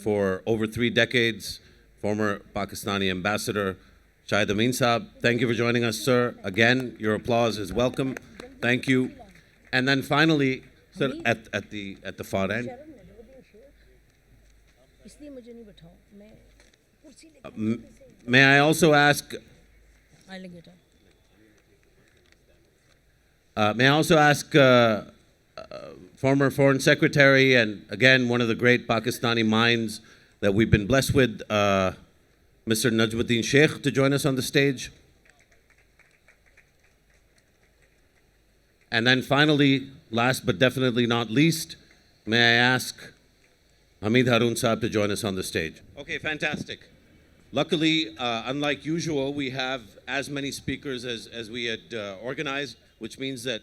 for over 3 decades, former Pakistani ambassador, Shahid Amin Saab. Thank you for joining us, sir. Again, your applause is welcome. Thank you. And then finally, sir, at the far end, may I also ask former Foreign Secretary and again one of the great Pakistani minds that we've been blessed with, Mr. Najmuddin Shaikh, to join us on the stage. And then finally, last but definitely not least, may I ask Hameed Haroon Saab to join us on the stage. Okay, fantastic. Luckily, unlike usual, we have as many speakers as we had organized, which means that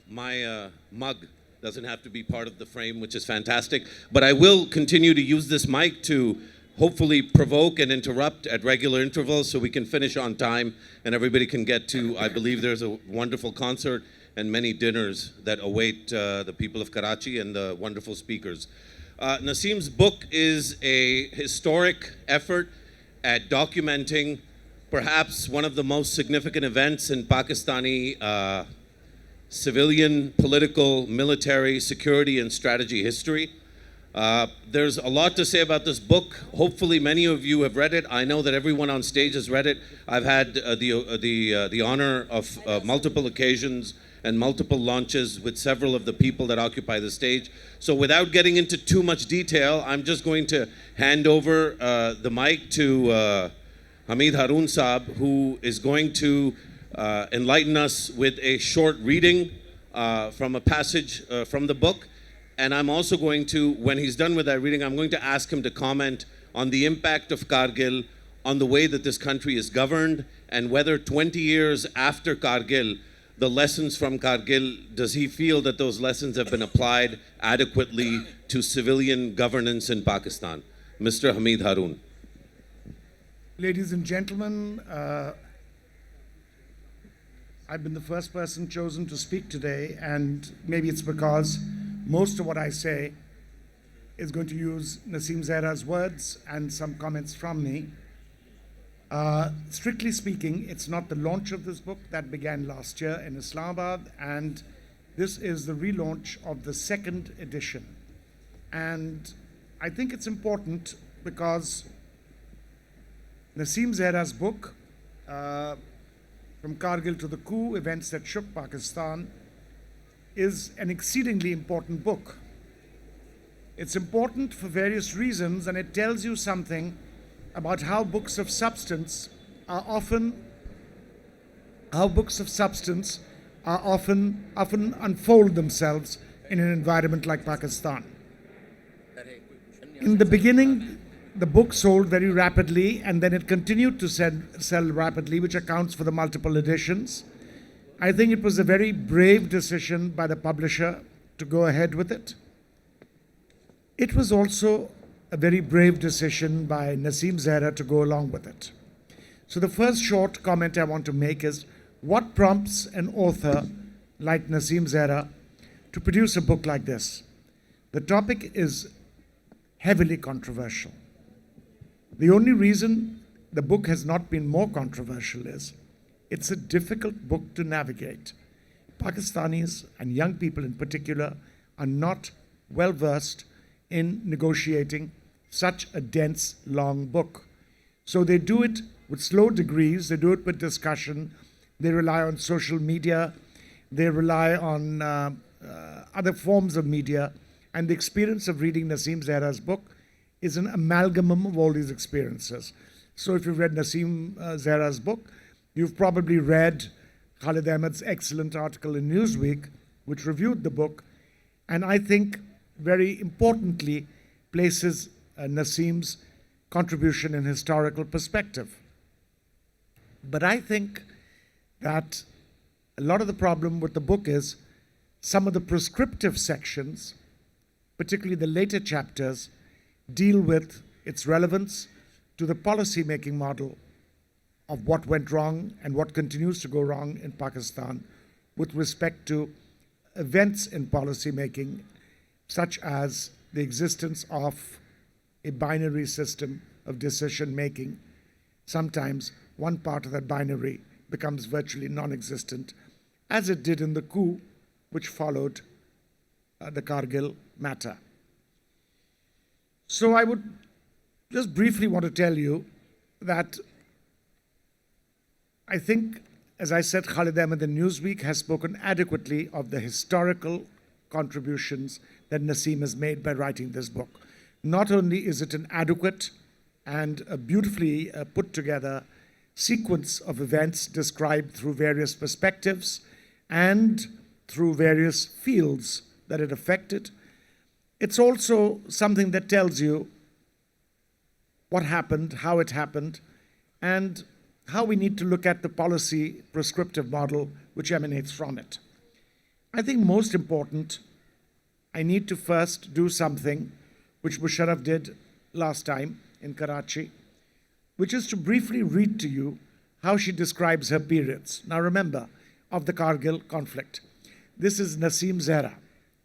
my mug doesn't have to be part of the frame, which is fantastic. But I will continue to use this mic to hopefully provoke and interrupt at regular intervals so we can finish on time and everybody can get to, I believe there's a wonderful concert and many dinners that await the people of Karachi and the wonderful speakers. Nasim's book is a historic effort at documenting perhaps one of the most significant events in Pakistani civilian, political, military, security, and strategy history. There's a lot to say about this book. Hopefully many of you have read it. I know that everyone on stage has read it. I've had the honor of multiple occasions and multiple launches with several of the people that occupy the stage. So without getting into too much detail, I'm just going to hand over the mic to Hameed Haroon Saab, who is going to enlighten us with a short reading from a passage from the book. And I'm also going to, when he's done with that reading, I'm going to ask him to comment on the impact of Kargil on the way that this country is governed and whether 20 years after Kargil, the lessons from Kargil, does he feel that those lessons have been applied adequately to civilian governance in Pakistan? Mr. Hameed Haroon. Ladies and gentlemen, I've been the first person chosen to speak today, and maybe it's because most of what I say is going to use Nasim Zahra's words and some comments from me. Strictly speaking, it's not the launch of this book that began last year in Islamabad, and this is the relaunch of the second edition. And I think it's important because Nasim Zahra's book, From Kargil to the Coup, Events That Shook Pakistan, is an exceedingly important book. It's important for various reasons, and it tells you something about how books of substance often unfold themselves in an environment like Pakistan. In the beginning, the book sold very rapidly, and then it continued to sell rapidly, which accounts for the multiple editions. I think it was a very brave decision by the publisher to go ahead with it. It was also a very brave decision by Nasim Zahra to go along with it. So the first short comment I want to make is, what prompts an author like Nasim Zahra to produce a book like this? The topic is heavily controversial. The only reason the book has not been more controversial is it's a difficult book to navigate. Pakistanis, and young people in particular, are not well versed in negotiating such a dense, long book. So they do it with slow degrees, they do it with discussion, they rely on social media, they rely on other forms of media, and the experience of reading Nasim Zahra's book is an amalgam of all these experiences. So if you've read Nasim Zahra's book, you've probably read Khalid Ahmed's excellent article in Newsweek, which reviewed the book, and I think very importantly places Nasim's contribution in historical perspective. But I think that a lot of the problem with the book is some of the prescriptive sections, particularly the later chapters, deal with its relevance to the policy-making model of what went wrong and what continues to go wrong in Pakistan with respect to events in policy-making, such as the existence of a binary system of decision making. Sometimes one part of that binary becomes virtually non-existent, as it did in the coup which followed the Kargil matter. So I would just briefly want to tell you that I think, as I said, Khalid Ahmed in Newsweek has spoken adequately of the historical contributions that Nasim has made by writing this book. Not only is it an adequate and a beautifully put together sequence of events described through various perspectives and through various fields that it affected, it's also something that tells you what happened, how it happened, and how we need to look at the policy prescriptive model which emanates from it. I think most important, I need to first do something which Mosharraf did last time in Karachi, which is to briefly read to you how she describes her periods. Now remember, of the Kargil conflict. This is Nasim Zahra.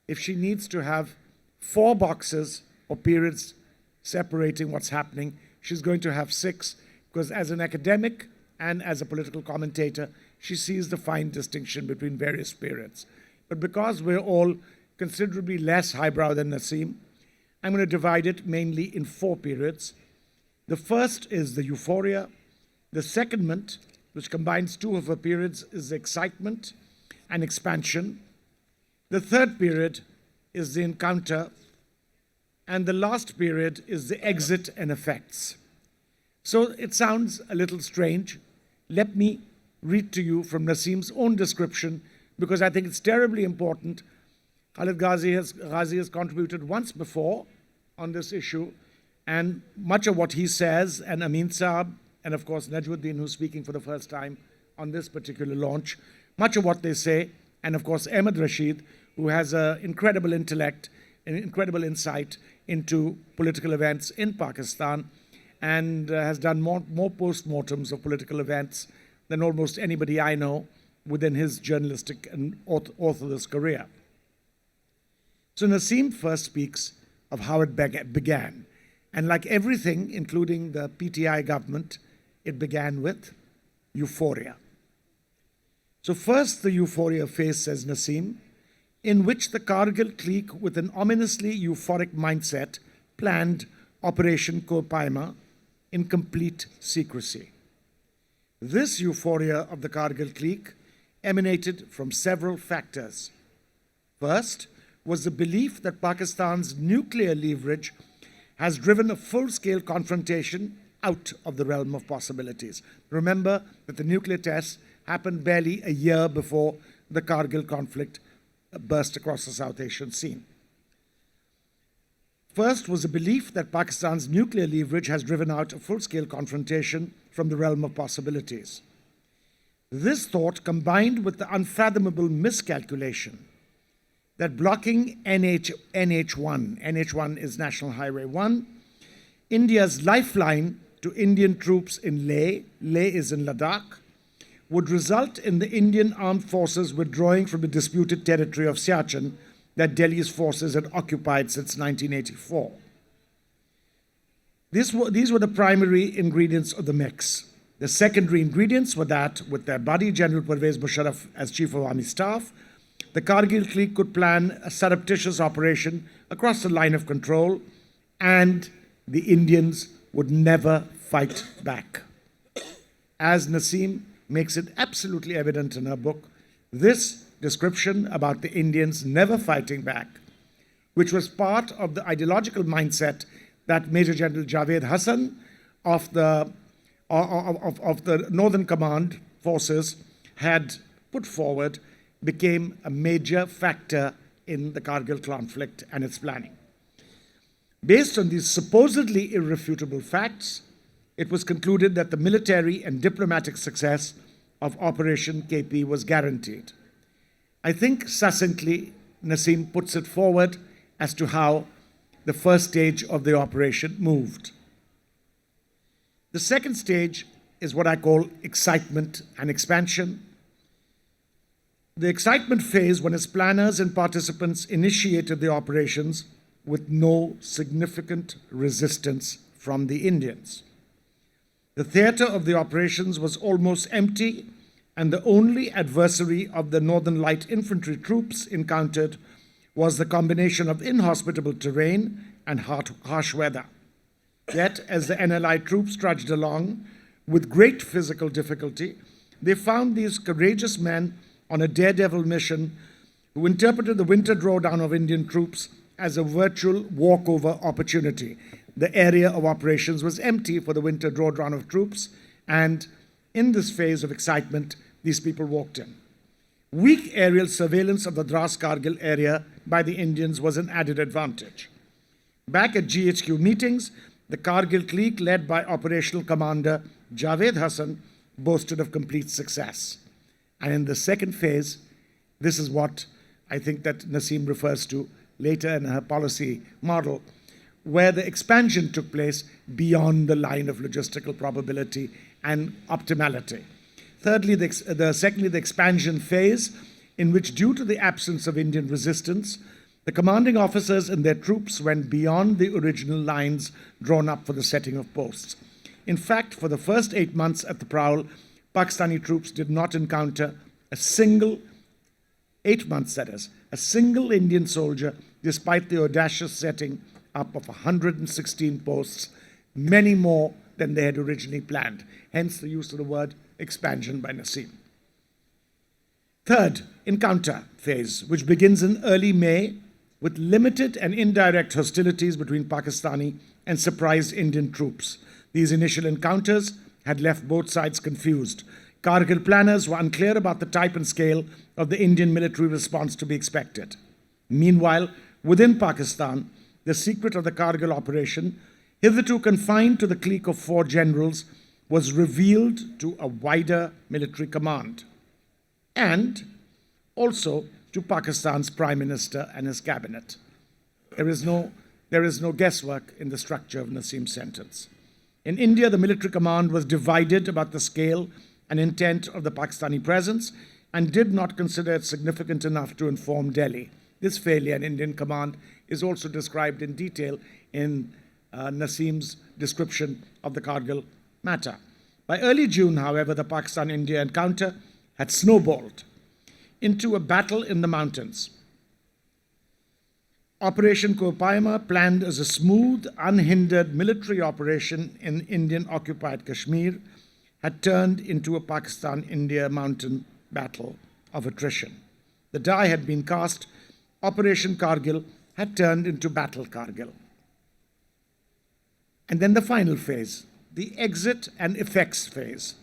If she needs to have 4 boxes or periods separating what's happening, she's going to have 6, because as an academic and as a political commentator, she sees the fine distinction between various periods. But because we're all considerably less highbrow than Nasim, I'm going to divide it mainly in 4 periods. The first is the euphoria. The secondment, which combines 2 of her periods, is excitement and expansion. The third period is the encounter. And the last period is the exit and effects. So it sounds a little strange. Let me read to you from Nasim's own description, because I think it's terribly important. Ghazi has contributed once before on this issue, and much of what he says, and Amin Saab, and of course Najmuddin, who's speaking for the first time on this particular launch, much of what they say, and of course Ahmed Rashid, who has an incredible intellect, an incredible insight into political events in Pakistan, and has done more post-mortems of political events than almost anybody I know within his journalistic and authorless career. So Nasim first speaks of how it began. And like everything, including the PTI government, it began with euphoria. So first, the euphoria phase, says Nasim, in which the Kargil clique, with an ominously euphoric mindset, planned Operation COUP in complete secrecy. This euphoria of the Kargil clique emanated from several factors. First was the belief that Pakistan's nuclear leverage has driven a full-scale confrontation out of the realm of possibilities. Remember that the nuclear tests happened barely a year before the Kargil conflict burst across the South Asian scene. First was the belief that Pakistan's nuclear leverage has driven out a full-scale confrontation from the realm of possibilities. This thought, combined with the unfathomable miscalculation that blocking NH1 is National Highway 1, India's lifeline to Indian troops in Leh is in Ladakh, would result in the Indian armed forces withdrawing from the disputed territory of Siachen that Delhi's forces had occupied since 1984. These were the primary ingredients of the mix. The secondary ingredients were that, with their buddy General Pervez Musharraf as Chief of Army Staff, the Kargil clique could plan a surreptitious operation across the line of control, and the Indians would never fight back. As Nasim makes it absolutely evident in her book, this description about the Indians never fighting back, which was part of the ideological mindset that Major General Javed Hassan of the Northern Command forces had put forward, became a major factor in the Kargil conflict and its planning. Based on these supposedly irrefutable facts, it was concluded that the military and diplomatic success of Operation KP was guaranteed. I think succinctly, Nasim puts it forward as to how the first stage of the operation moved. The second stage is what I call excitement and expansion. The excitement phase, when its planners and participants initiated the operations, with no significant resistance from the Indians. The theater of the operations was almost empty, and the only adversary of the Northern Light Infantry troops encountered was the combination of inhospitable terrain and harsh weather. Yet, as the NLI troops trudged along with great physical difficulty, they found these courageous men on a daredevil mission who interpreted the winter drawdown of Indian troops as a virtual walkover opportunity. The area of operations was empty for the winter drawdown of troops, and in this phase of excitement, these people walked in. Weak aerial surveillance of the Dras-Kargil area by the Indians was an added advantage. Back at GHQ meetings, the Kargil clique, led by operational commander Javed Hassan, boasted of complete success. And in the second phase, this is what I think that Nasim refers to later in her policy model, where the expansion took place beyond the line of logistical probability and optimality. Thirdly, secondly, the expansion phase, in which, due to the absence of Indian resistance, the commanding officers and their troops went beyond the original lines drawn up for the setting of posts. In fact, for the first 8 months at the prowl, Pakistani troops did not encounter a single, 8 months that is, a single Indian soldier, despite the audacious setting up of 116 posts, many more than they had originally planned. Hence the use of the word expansion by Nasim. Third, encounter phase, which begins in early May with limited and indirect hostilities between Pakistani and surprised Indian troops. These initial encounters had left both sides confused. Kargil planners were unclear about the type and scale of the Indian military response to be expected. Meanwhile, within Pakistan, the secret of the Kargil operation, hitherto confined to the clique of 4 generals, was revealed to a wider military command, and also to Pakistan's Prime Minister and his cabinet. There is no guesswork in the structure of Nasim's sentence. In India, the military command was divided about the scale and intent of the Pakistani presence and did not consider it significant enough to inform Delhi. This failure in Indian command is also described in detail in Nasim's description of the Kargil matter. By early June, however, the Pakistan-India encounter had snowballed into a battle in the mountains. Operation COUP, planned as a smooth, unhindered military operation in Indian-occupied Kashmir, had turned into a Pakistan-India mountain battle of attrition. The die had been cast. Operation Kargil had turned into Battle Kargil. And then the final phase, the exit and effects phase.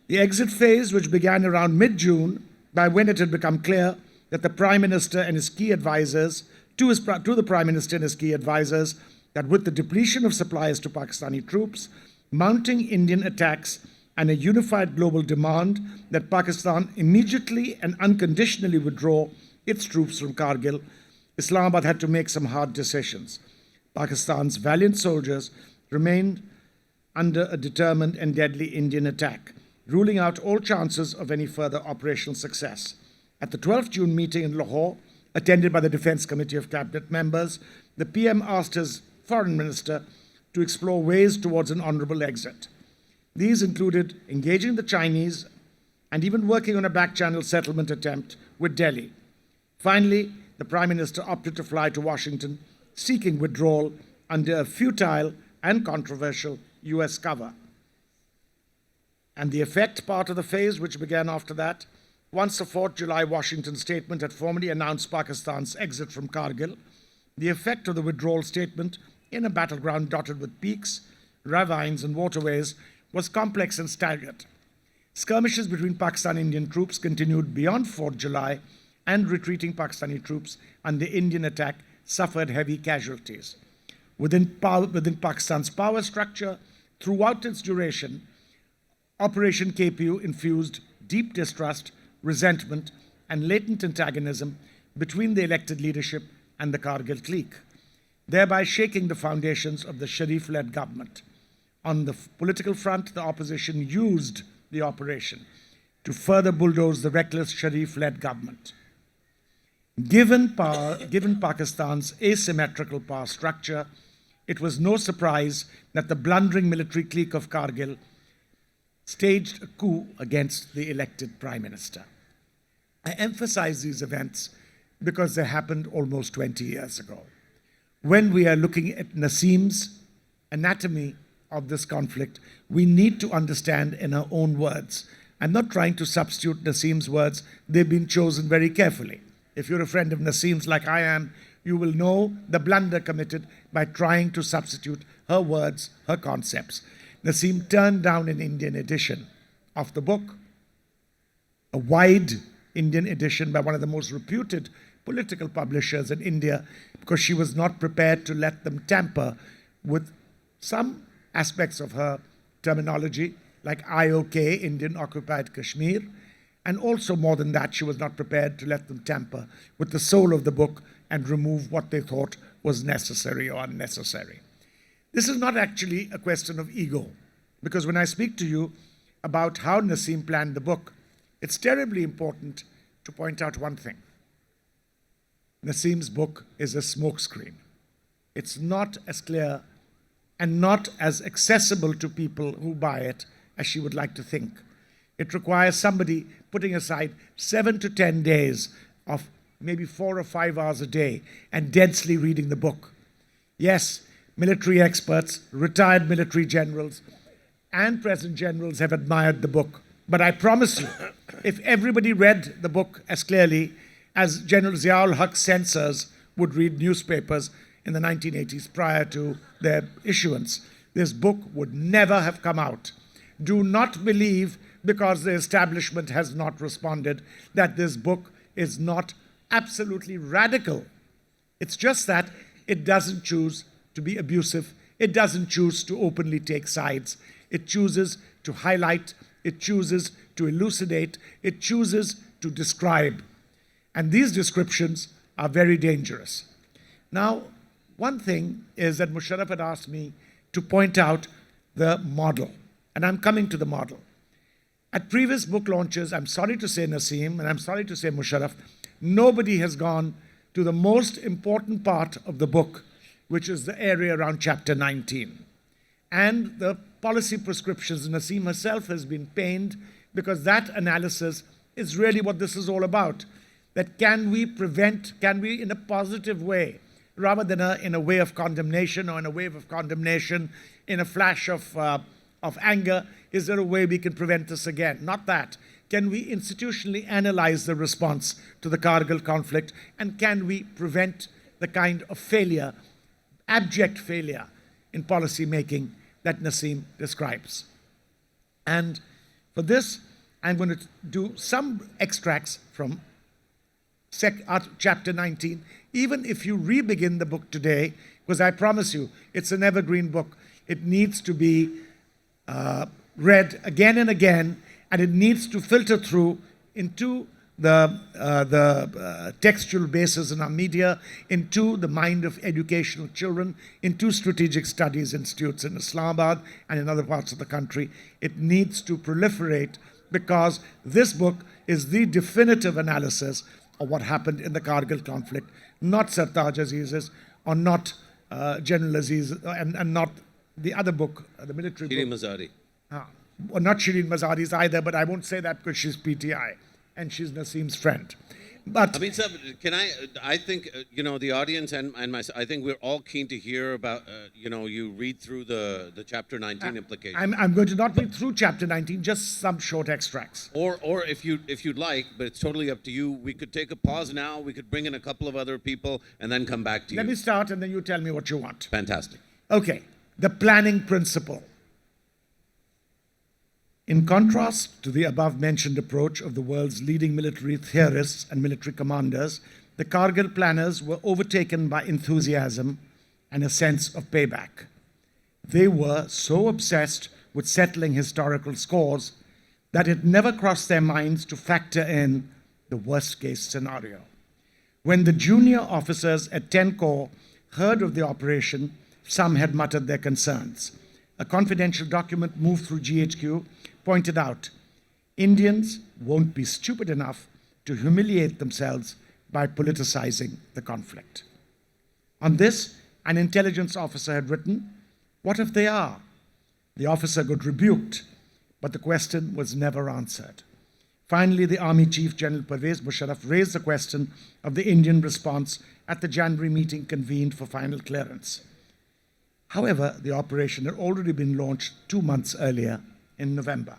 The exit phase, which began around mid-June, by when it had become clear that the Prime Minister and his key advisors, to the Prime Minister and his key advisors, that with the depletion of supplies to Pakistani troops, mounting Indian attacks, and a unified global demand that Pakistan immediately and unconditionally withdraw its troops from Kargil, Islamabad had to make some hard decisions. Pakistan's valiant soldiers remained under a determined and deadly Indian attack, ruling out all chances of any further operational success. At the 12th June meeting in Lahore, attended by the Defense Committee of Cabinet members, the PM asked his foreign minister to explore ways towards an honorable exit. These included engaging the Chinese and even working on a back-channel settlement attempt with Delhi. Finally, the Prime Minister opted to fly to Washington, seeking withdrawal under a futile and controversial US cover. And the effect part of the phase, which began after that, once the 4th July Washington statement had formally announced Pakistan's exit from Kargil, the effect of the withdrawal statement in a battleground dotted with peaks, ravines, and waterways was complex and staggered. Skirmishes between Pakistan-Indian troops continued beyond 4th July, and retreating Pakistani troops under Indian attack suffered heavy casualties. Within Pakistan's power structure, throughout its duration, Operation KPU infused deep distrust, resentment, and latent antagonism between the elected leadership and the Kargil clique, thereby shaking the foundations of the Sharif-led government. On the political front, the opposition used the operation to further bulldoze the reckless Sharif-led government. Given Pakistan's asymmetrical power structure, it was no surprise that the blundering military clique of Kargil staged a coup against the elected prime minister. I emphasize these events because they happened almost 20 years ago. When we are looking at Nasim's anatomy of this conflict, we need to understand in our own words. I'm not trying to substitute Nasim's words. They've been chosen very carefully. If you're a friend of Nasim's like I am, you will know the blunder committed by trying to substitute her words, her concepts. Nasim turned down an Indian edition of the book, a wide Indian edition by one of the most reputed political publishers in India, because she was not prepared to let them tamper with some aspects of her terminology, like IOK, Indian Occupied Kashmir, and also more than that, she was not prepared to let them tamper with the soul of the book and remove what they thought was necessary or unnecessary. This is not actually a question of ego, because when I speak to you about how Nasim planned the book, it's terribly important to point out one thing. Nasim's book is a smokescreen. It's not as clear and not as accessible to people who buy it as she would like to think. It requires somebody putting aside 7 to 10 days of maybe 4 or 5 hours a day and densely reading the book. Yes, military experts, retired military generals, and present generals have admired the book. But I promise you, if everybody read the book as clearly as General Ziaul Haq's censors would read newspapers in the 1980s prior to their issuance, this book would never have come out. Do not believe, because the establishment has not responded, that this book is not absolutely radical. It's just that it doesn't choose to be abusive. It doesn't choose to openly take sides. It chooses to highlight. It chooses to elucidate. It chooses to describe. And these descriptions are very dangerous. Now, one thing is that Mosharraf had asked me to point out the model. And I'm coming to the model. At previous book launches, I'm sorry to say Nasim, and I'm sorry to say Mosharraf, nobody has gone to the most important part of the book, which is the area around chapter 19. And the policy prescriptions, Nasim herself has been pained, because that analysis is really what this is all about. That can we in a positive way, rather than in a way of condemnation or in a wave of condemnation, in a flash of anger, is there a way we can prevent this again? Not that. Can we institutionally analyze the response to the KARGIL conflict, and can we prevent the kind of failure, abject failure in policy making that Nasim describes? And for this, I'm going to do some extracts from chapter 19, even if you re-begin the book today, because I promise you, it's an evergreen book. It needs to be read again and again, and it needs to filter through into the textual bases in our media, into the mind of educational children, into strategic studies institutes in Islamabad and in other parts of the country. It needs to proliferate, because this book is the definitive analysis of what happened in the KARGIL conflict, not Sartaj Aziz's, or not General Aziz, and not the other book, the military Shireen book. Mazari. Or not Shireen Mazari's either, but I won't say that because she's PTI and she's Nasim's friend. But I mean, sir, I think, the audience and myself, I think we're all keen to hear about, you read through the chapter 19 implications. I'm going to not read through chapter 19, just some short extracts. Or if you'd like, but it's totally up to you, we could take a pause now, we could bring in a couple of other people, and then come back to you. Let me start, and then you tell me what you want. Fantastic. Okay, the planning principle. In contrast to the above-mentioned approach of the world's leading military theorists and military commanders, the KARGIL planners were overtaken by enthusiasm and a sense of payback. They were so obsessed with settling historical scores that it never crossed their minds to factor in the worst-case scenario. When the junior officers at 10 Corps heard of the operation, some had muttered their concerns. A confidential document moved through GHQ pointed out, Indians won't be stupid enough to humiliate themselves by politicizing the conflict. On this, an intelligence officer had written, "What if they are?" The officer got rebuked, but the question was never answered. Finally, the Army Chief General Pervez Musharraf raised the question of the Indian response at the January meeting convened for final clearance. However, the operation had already been launched 2 months earlier in November.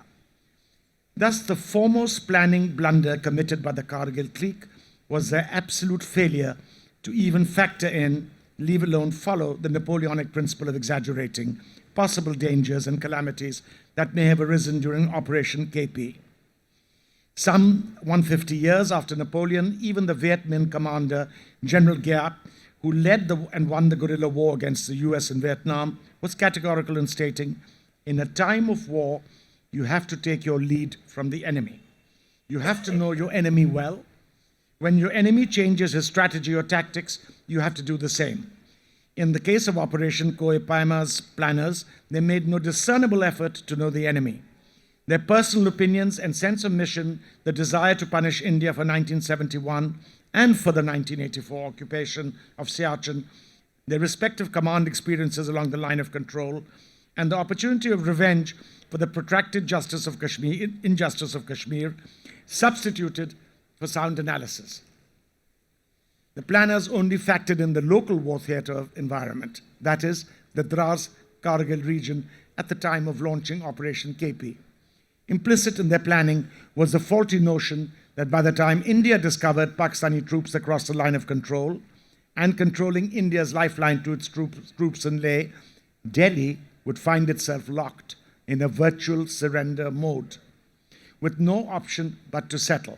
Thus, the foremost planning blunder committed by the KARGIL clique was their absolute failure to even factor in, leave alone follow, the Napoleonic principle of exaggerating possible dangers and calamities that may have arisen during Operation KP. Some 150 years after Napoleon, even the Viet Minh commander, General Giap, who led and won the guerrilla war against the US in Vietnam, was categorical in stating, "In a time of war, you have to take your lead from the enemy. You have to know your enemy well. When your enemy changes his strategy or tactics, you have to do the same." In the case of Operation Koh-i-Paima's planners, they made no discernible effort to know the enemy. Their personal opinions and sense of mission, the desire to punish India for 1971 and for the 1984 occupation of Siachen, their respective command experiences along the line of control, and the opportunity of revenge for the protracted injustice of Kashmir, substituted for sound analysis. The planners only factored in the local war theater environment, that is, the Dras-Kargil region at the time of launching Operation KP. Implicit in their planning was the faulty notion that by the time India discovered Pakistani troops across the line of control and controlling India's lifeline to its troops in Leh, Delhi would find itself locked in a virtual surrender mode, with no option but to settle.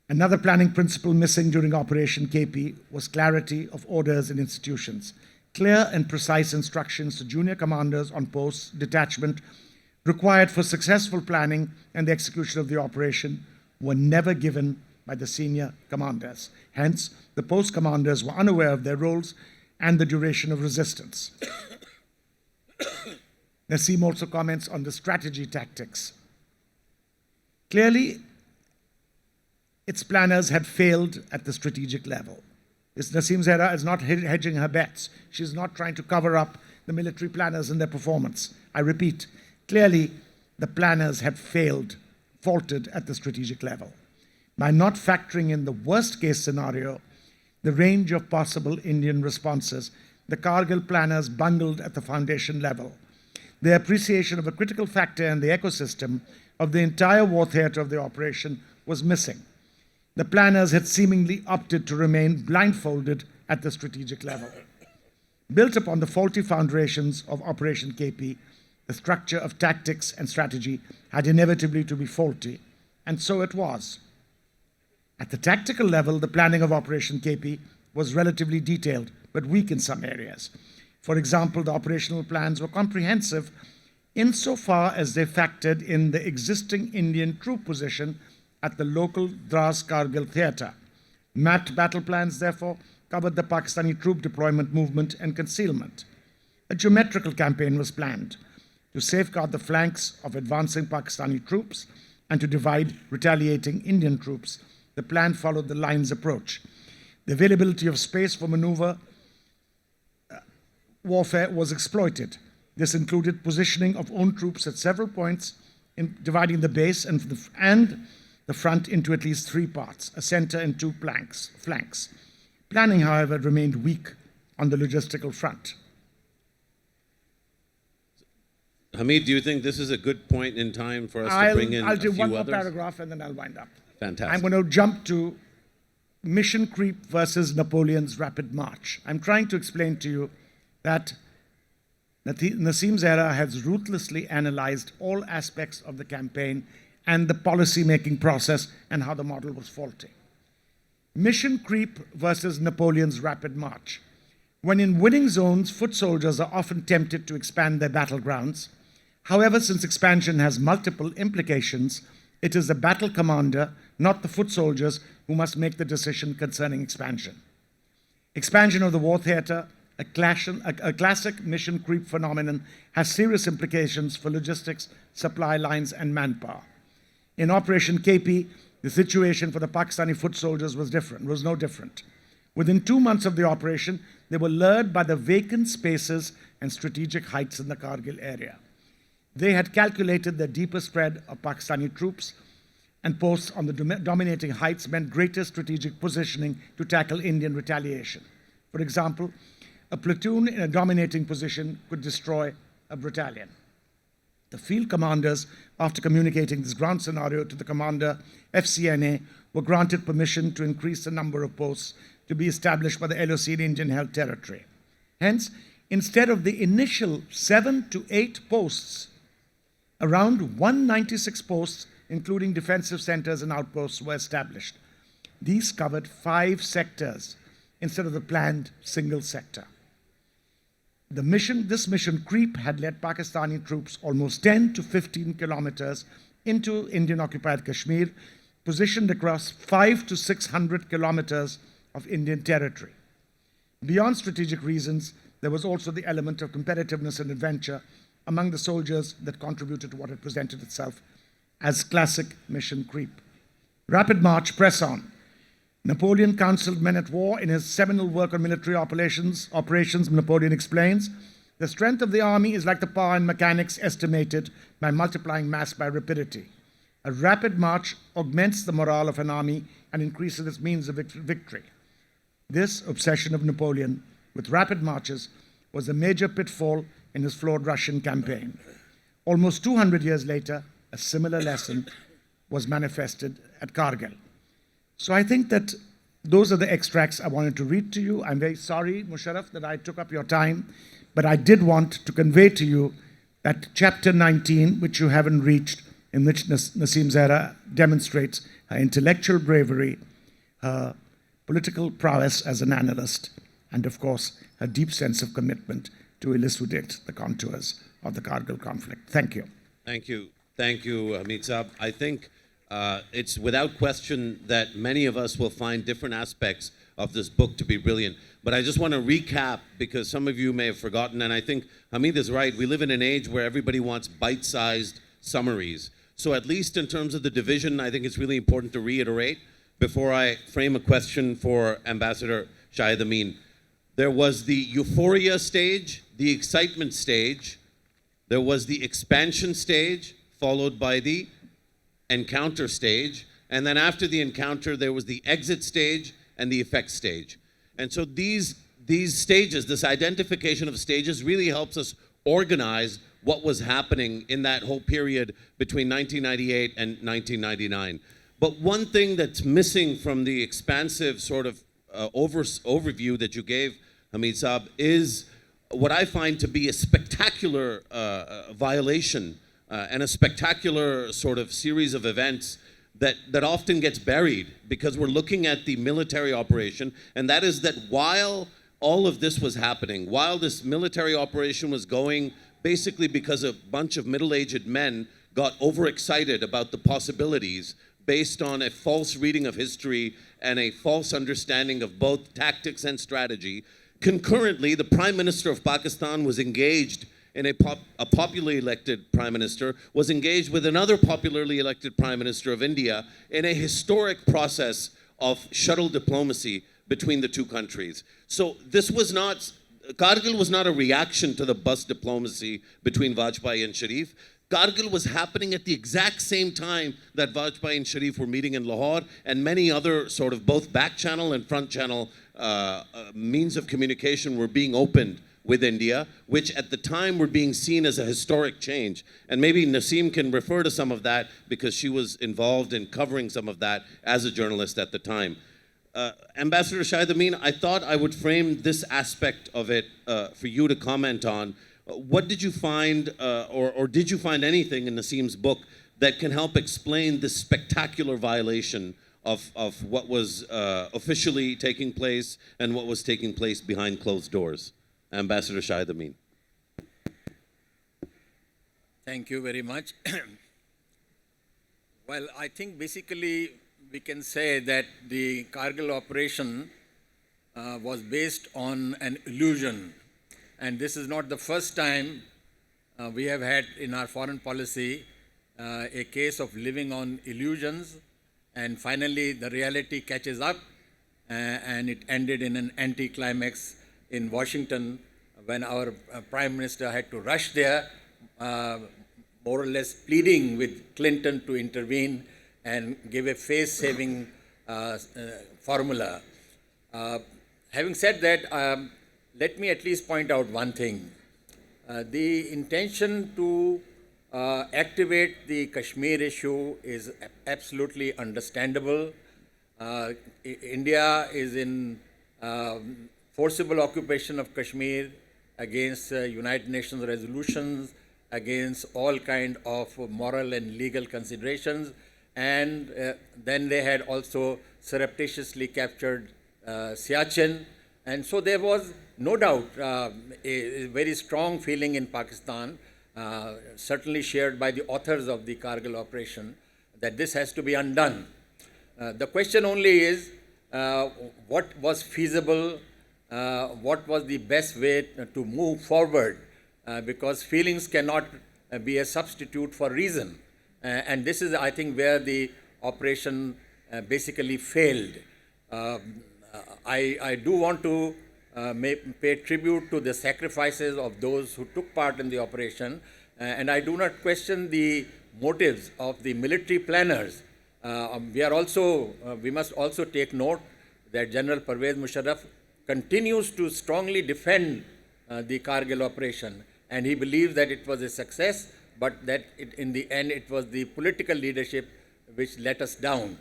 Another planning principle missing during Operation KP was clarity of orders and institutions. Clear and precise instructions to junior commanders on post detachment required for successful planning and the execution of the operation were never given by the senior commanders. Hence, the post commanders were unaware of their roles and the duration of resistance. Nasim also comments on the strategy tactics. Clearly, its planners had failed at the strategic level. Nasim Zahra is not hedging her bets. She's not trying to cover up the military planners and their performance. I repeat, clearly the planners had faltered at the strategic level. By not factoring in the worst case scenario, the range of possible Indian responses, the KARGIL planners bungled at the foundation level. Their appreciation of a critical factor in the ecosystem of the entire war theater of the operation was missing. The planners had seemingly opted to remain blindfolded at the strategic level. Built upon the faulty foundations of Operation KP, the structure of tactics and strategy had inevitably to be faulty, and so it was. At the tactical level, the planning of Operation KP was relatively detailed, but weak in some areas. For example, the operational plans were comprehensive insofar as they factored in the existing Indian troop position at the local Dras-Kargil theater. Mapped battle plans, therefore, covered the Pakistani troop deployment, movement, and concealment. A geometrical campaign was planned to safeguard the flanks of advancing Pakistani troops and to divide retaliating Indian troops. The plan followed the lines approach. The availability of space for maneuver warfare was exploited. This included positioning of own troops at several points, dividing the base and the front into at least 3 parts, a center and 2 flanks. Planning, however, remained weak on the logistical front. Hameed, do you think this is a good point in time for us to bring in I'll do a few one more others? paragraph and then I'll wind up. Fantastic. I'm going to jump to mission creep versus Napoleon's rapid march. I'm trying to explain to you that Nasim Zahra has ruthlessly analyzed all aspects of the campaign and the policy-making process and how the model was faulty. Mission creep versus Napoleon's rapid march. When in winning zones, foot soldiers are often tempted to expand their battlegrounds. However, since expansion has multiple implications, it is the battle commander, not the foot soldiers, who must make the decision concerning expansion. Expansion of the war theater, a classic mission creep phenomenon, has serious implications for logistics, supply lines, and manpower. In Operation KP, The situation for the Pakistani foot soldiers was no different. Within 2 months of the operation, they were lured by the vacant spaces and strategic heights in the Kargil area. They had calculated the deeper spread of Pakistani troops and posts on the dominating heights meant greater strategic positioning to tackle Indian retaliation. For example, a platoon in a dominating position could destroy a battalion. The field commanders, after communicating this ground scenario to the commander, FCNA, were granted permission to increase the number of posts to be established by the LOC in Indian-held territory. Hence, instead of the initial 7 to 8 posts, around 196 posts, including defensive centers and outposts, were established. These covered 5 sectors instead of the planned single sector. This mission creep had led Pakistani troops almost 10 to 15 kilometers into Indian-occupied Kashmir, positioned across 500 to 600 kilometers of Indian territory. Beyond strategic reasons, there was also the element of competitiveness and adventure among the soldiers that contributed to what had presented itself as classic mission creep. Rapid march, press on. Napoleon counseled men at war in his seminal work on military operations. Napoleon explains, the strength of the army is like the power in mechanics estimated by multiplying mass by rapidity. A rapid march augments the morale of an army and increases its means of victory. This obsession of Napoleon with rapid marches was a major pitfall in his flawed Russian campaign. Almost 200 years later, a similar lesson was manifested at Kargil. So I think that those are the extracts I wanted to read to you. I'm very sorry, Mosharraf, that I took up your time, but I did want to convey to you that chapter 19, which you haven't reached, in which Nasim Zahra demonstrates her intellectual bravery, her political prowess as an analyst, and of course, her deep sense of commitment to elucidate the contours of the Kargil conflict. Thank you. Thank you. Thank you, Hameed Saab. I think it's without question that many of us will find different aspects of this book to be brilliant. But I just want to recap, because some of you may have forgotten, and I think Hameed is right. We live in an age where everybody wants bite-sized summaries. So at least in terms of the division, I think it's really important to reiterate before I frame a question for Ambassador Shahid Amin. There was the euphoria stage, the excitement stage, there was the expansion stage, followed by the encounter stage, and then after the encounter, there was the exit stage and the effect stage. And so these stages, this identification of stages really helps us organize what was happening in that whole period between 1998 and 1999. But one thing that's missing from the expansive sort of overview that you gave, Hameed Saab, is what I find to be a spectacular violation and a spectacular sort of series of events that often gets buried because we're looking at the military operation, and that is that while all of this was happening, while this military operation was going basically because a bunch of middle-aged men got overexcited about the possibilities based on a false reading of history and a false understanding of both tactics and strategy, concurrently, the Prime Minister of Pakistan was engaged in a popularly elected Prime Minister, was engaged with another popularly elected Prime Minister of India in a historic process of shuttle diplomacy between the two countries. So this was not, Kargil was not a reaction to the bus diplomacy between Vajpayee and Sharif. Kargil was happening at the exact same time that Vajpayee and Sharif were meeting in Lahore, and many other sort of both back channel and front channel means of communication were being opened with India, which at the time were being seen as a historic change. And maybe Nasim can refer to some of that because she was involved in covering some of that as a journalist at the time. Ambassador Shahid Amin, I thought I would frame this aspect of it for you to comment on. What did you find, or did you find anything in Nasim's book that can help explain this spectacular violation of what was officially taking place and what was taking place behind closed doors? Ambassador Shahid Amin. Thank you very much. Well, I think basically we can say that the Kargil operation was based on an illusion. And this is not the first time we have had in our foreign policy a case of living on illusions and finally the reality catches up, and it ended in an anti-climax in Washington when our Prime Minister had to rush there, more or less pleading with Clinton to intervene and give a face-saving formula. Having said that, let me at least point out one thing. The intention to activate the Kashmir issue is absolutely understandable. India is in forcible occupation of Kashmir against United Nations resolutions, against all kind of moral and legal considerations, and then they had also surreptitiously captured Siachen, and so there was no doubt a very strong feeling in Pakistan, certainly shared by the authors of the KARGIL operation, that this has to be undone. The question only is what was feasible, what was the best way to move forward, because feelings cannot be a substitute for reason. And this is, I think, where the operation basically failed. I do want to pay tribute to the sacrifices of those who took part in the operation, and I do not question the motives of the military planners. We must also take note that General Pervez Musharraf continues to strongly defend the Kargil operation, and he believes that it was a success, but that in the end it was the political leadership which let us down.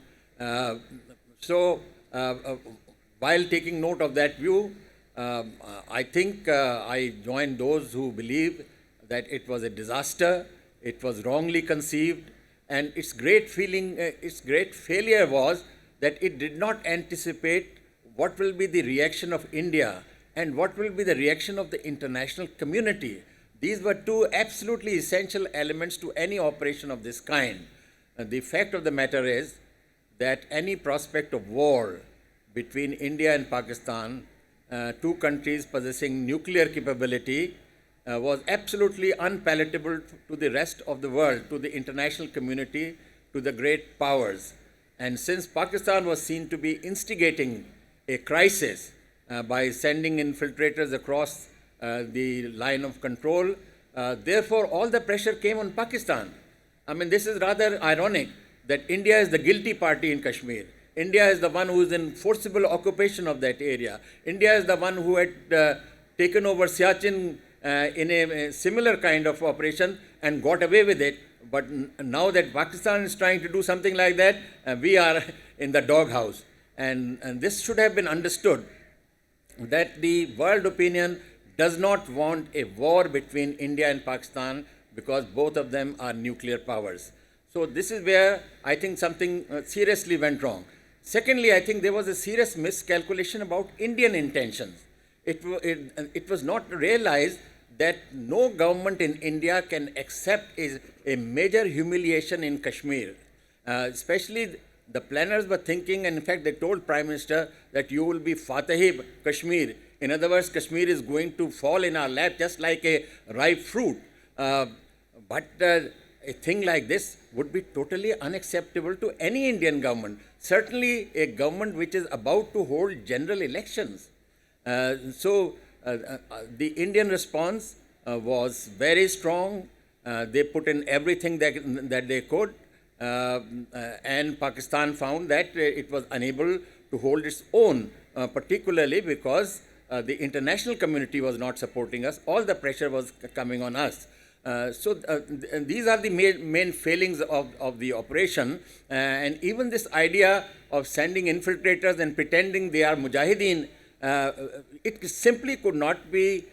While taking note of that view, I think I join those who believe that it was a disaster, it was wrongly conceived, and its great failure was that it did not anticipate what will be the reaction of India and what will be the reaction of the international community. These were two absolutely essential elements to any operation of this kind. The fact of the matter is that any prospect of war between India and Pakistan, two countries possessing nuclear capability, was absolutely unpalatable to the rest of the world, to the international community, to the great powers. And since Pakistan was seen to be instigating a crisis by sending infiltrators across the line of control, therefore all the pressure came on Pakistan. I mean, this is rather ironic that India is the guilty party in Kashmir. India is the one who is in forcible occupation of that area. India is the one who had taken over Siachen in a similar kind of operation and got away with it. But now that Pakistan is trying to do something like that, we are in the doghouse. And this should have been understood, that the world opinion does not want a war between India and Pakistan because both of them are nuclear powers. So this is where I think something seriously went wrong. Secondly, I think there was a serious miscalculation about Indian intentions. It was not realized that no government in India can accept a major humiliation in Kashmir. Especially the planners were thinking, and in fact they told Prime Minister that you will be Fateh Kashmir. In other words, Kashmir is going to fall in our lap just like a ripe fruit. But a thing like this would be totally unacceptable to any Indian government. Certainly a government which is about to hold general elections. The Indian response was very strong. They put in everything that they could. And Pakistan found that it was unable to hold its own, particularly because the international community was not supporting us. All the pressure was coming on us. These are the main failings of the operation. And even this idea of sending infiltrators and pretending they are mujahideen, it simply could not be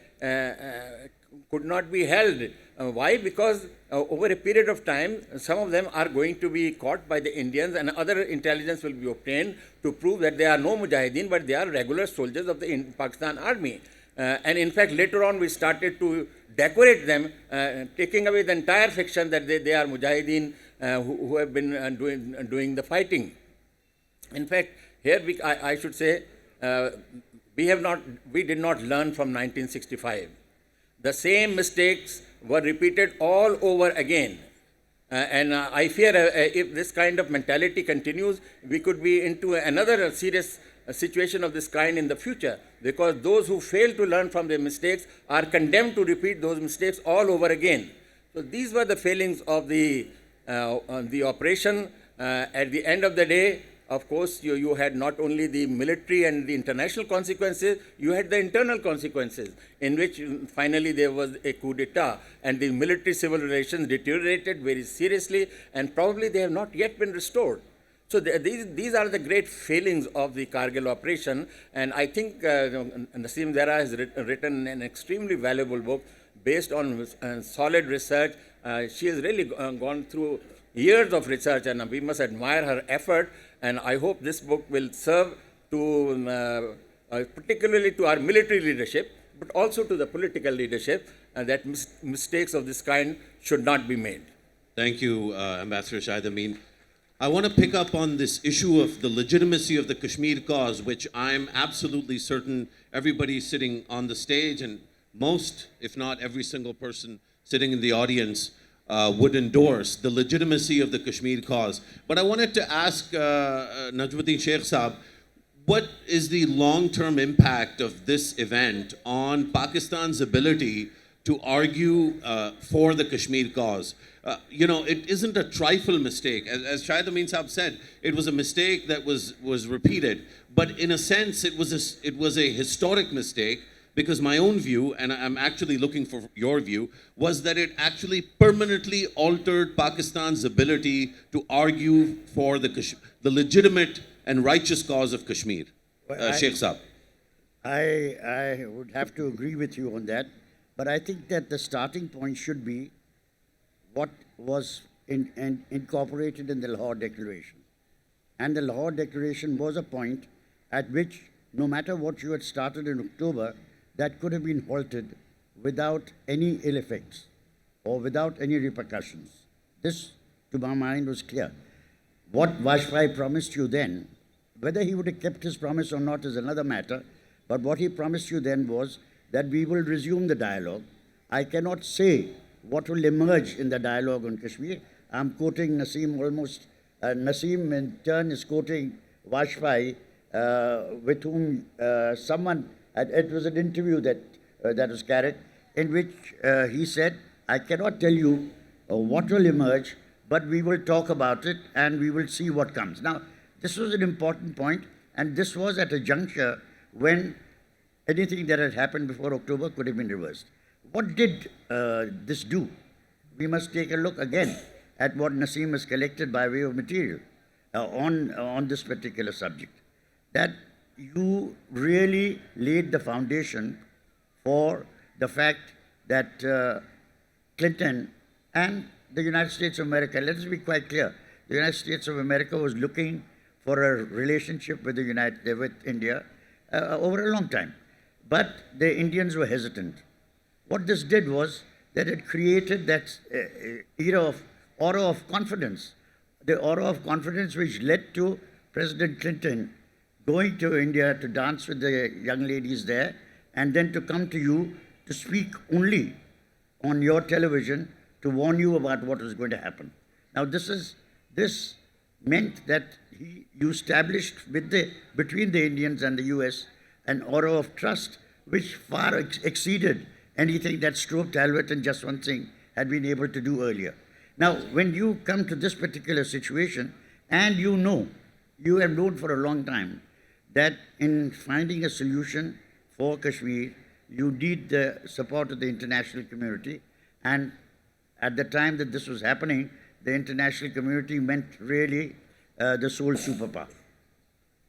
held. Why? Because over a period of time, some of them are going to be caught by the Indians, and other intelligence will be obtained to prove that they are no mujahideen, but they are regular soldiers of the Pakistan army. And in fact, later on, we started to decorate them, taking away the entire fiction that they are mujahideen who have been doing the fighting. In fact, here I should say, we did not learn from 1965. The same mistakes were repeated all over again. And I fear if this kind of mentality continues, we could be into another serious situation of this kind in the future, because those who fail to learn from their mistakes are condemned to repeat those mistakes all over again. So these were the failings of the operation. At the end of the day, of course, you had not only the military and the international consequences, you had the internal consequences, in which finally there was a coup d'etat, and the military-civil relations deteriorated very seriously, and probably they have not yet been restored. So these are the great failings of the Kargil operation, and I think Nasim Zahra has written an extremely valuable book based on solid research. She has really gone through years of research, and we must admire her effort. And I hope this book will serve to, particularly to our military leadership, but also to the political leadership, that mistakes of this kind should not be made. Thank you, Ambassador Shahid. Amin. I want to pick up on this issue of the legitimacy of the Kashmir cause, which I'm absolutely certain everybody sitting on the stage, and most, if not every single person sitting in the audience, would endorse the legitimacy of the Kashmir cause. But I wanted to ask Najmuddin Sheikh Saab, what is the long-term impact of this event on Pakistan's ability to argue for the Kashmir cause? It isn't a trifle mistake. As Shahid Amin Saab said, it was a mistake that was repeated. But in a sense, it was a historic mistake, because my own view, and I'm actually looking for your view, was that it actually permanently altered Pakistan's ability to argue for the legitimate and righteous cause of Kashmir. Sheikh Saab. I would have to agree with you on that, but I think that the starting point should be what was incorporated in the Lahore Declaration. And the Lahore Declaration was a point at which, no matter what you had started in October, that could have been halted without any ill effects or without any repercussions. This, to my mind, was clear. What Vajpayee promised you then, whether he would have kept his promise or not is another matter, but what he promised you then was that we will resume the dialogue. I cannot say what will emerge in the dialogue on Kashmir. I'm quoting Nasim almost. Nasim in turn is quoting Vajpayee, with whom someone, it was an interview that was carried, in which he said, I cannot tell you what will emerge, but we will talk about it and we will see what comes. Now, this was an important point, and this was at a juncture when anything that had happened before October could have been reversed. What did this do? We must take a look again at what Nasim has collected by way of material on this particular subject. That you really laid the foundation for the fact that Clinton and the United States of America, let us be quite clear, the United States of America was looking for a relationship with India over a long time. But the Indians were hesitant. What this did was that it created that aura of confidence, the aura of confidence which led to President Clinton going to India to dance with the young ladies there, and then to come to you to speak only on your television to warn you about what was going to happen. Now, this meant that you established between the Indians and the US an aura of trust which far exceeded anything that Stuart Talbot and Jaswant Singh had been able to do earlier. Now, when you come to this particular situation, and you have known for a long time that in finding a solution for Kashmir, you need the support of the international community. And at the time that this was happening, the international community meant really the sole superpower.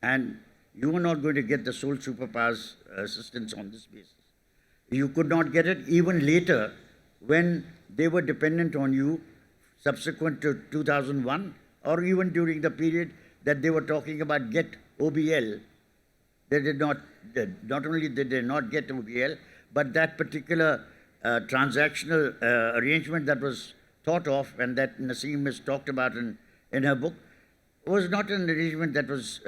And you were not going to get the sole superpower's assistance on this basis. You could not get it even later when they were dependent on you subsequent to 2001, or even during the period that they were talking about get OBL. They did not only did they not get OBL, but that particular transactional arrangement that was thought of and that Nasim has talked about in her book was not an arrangement that was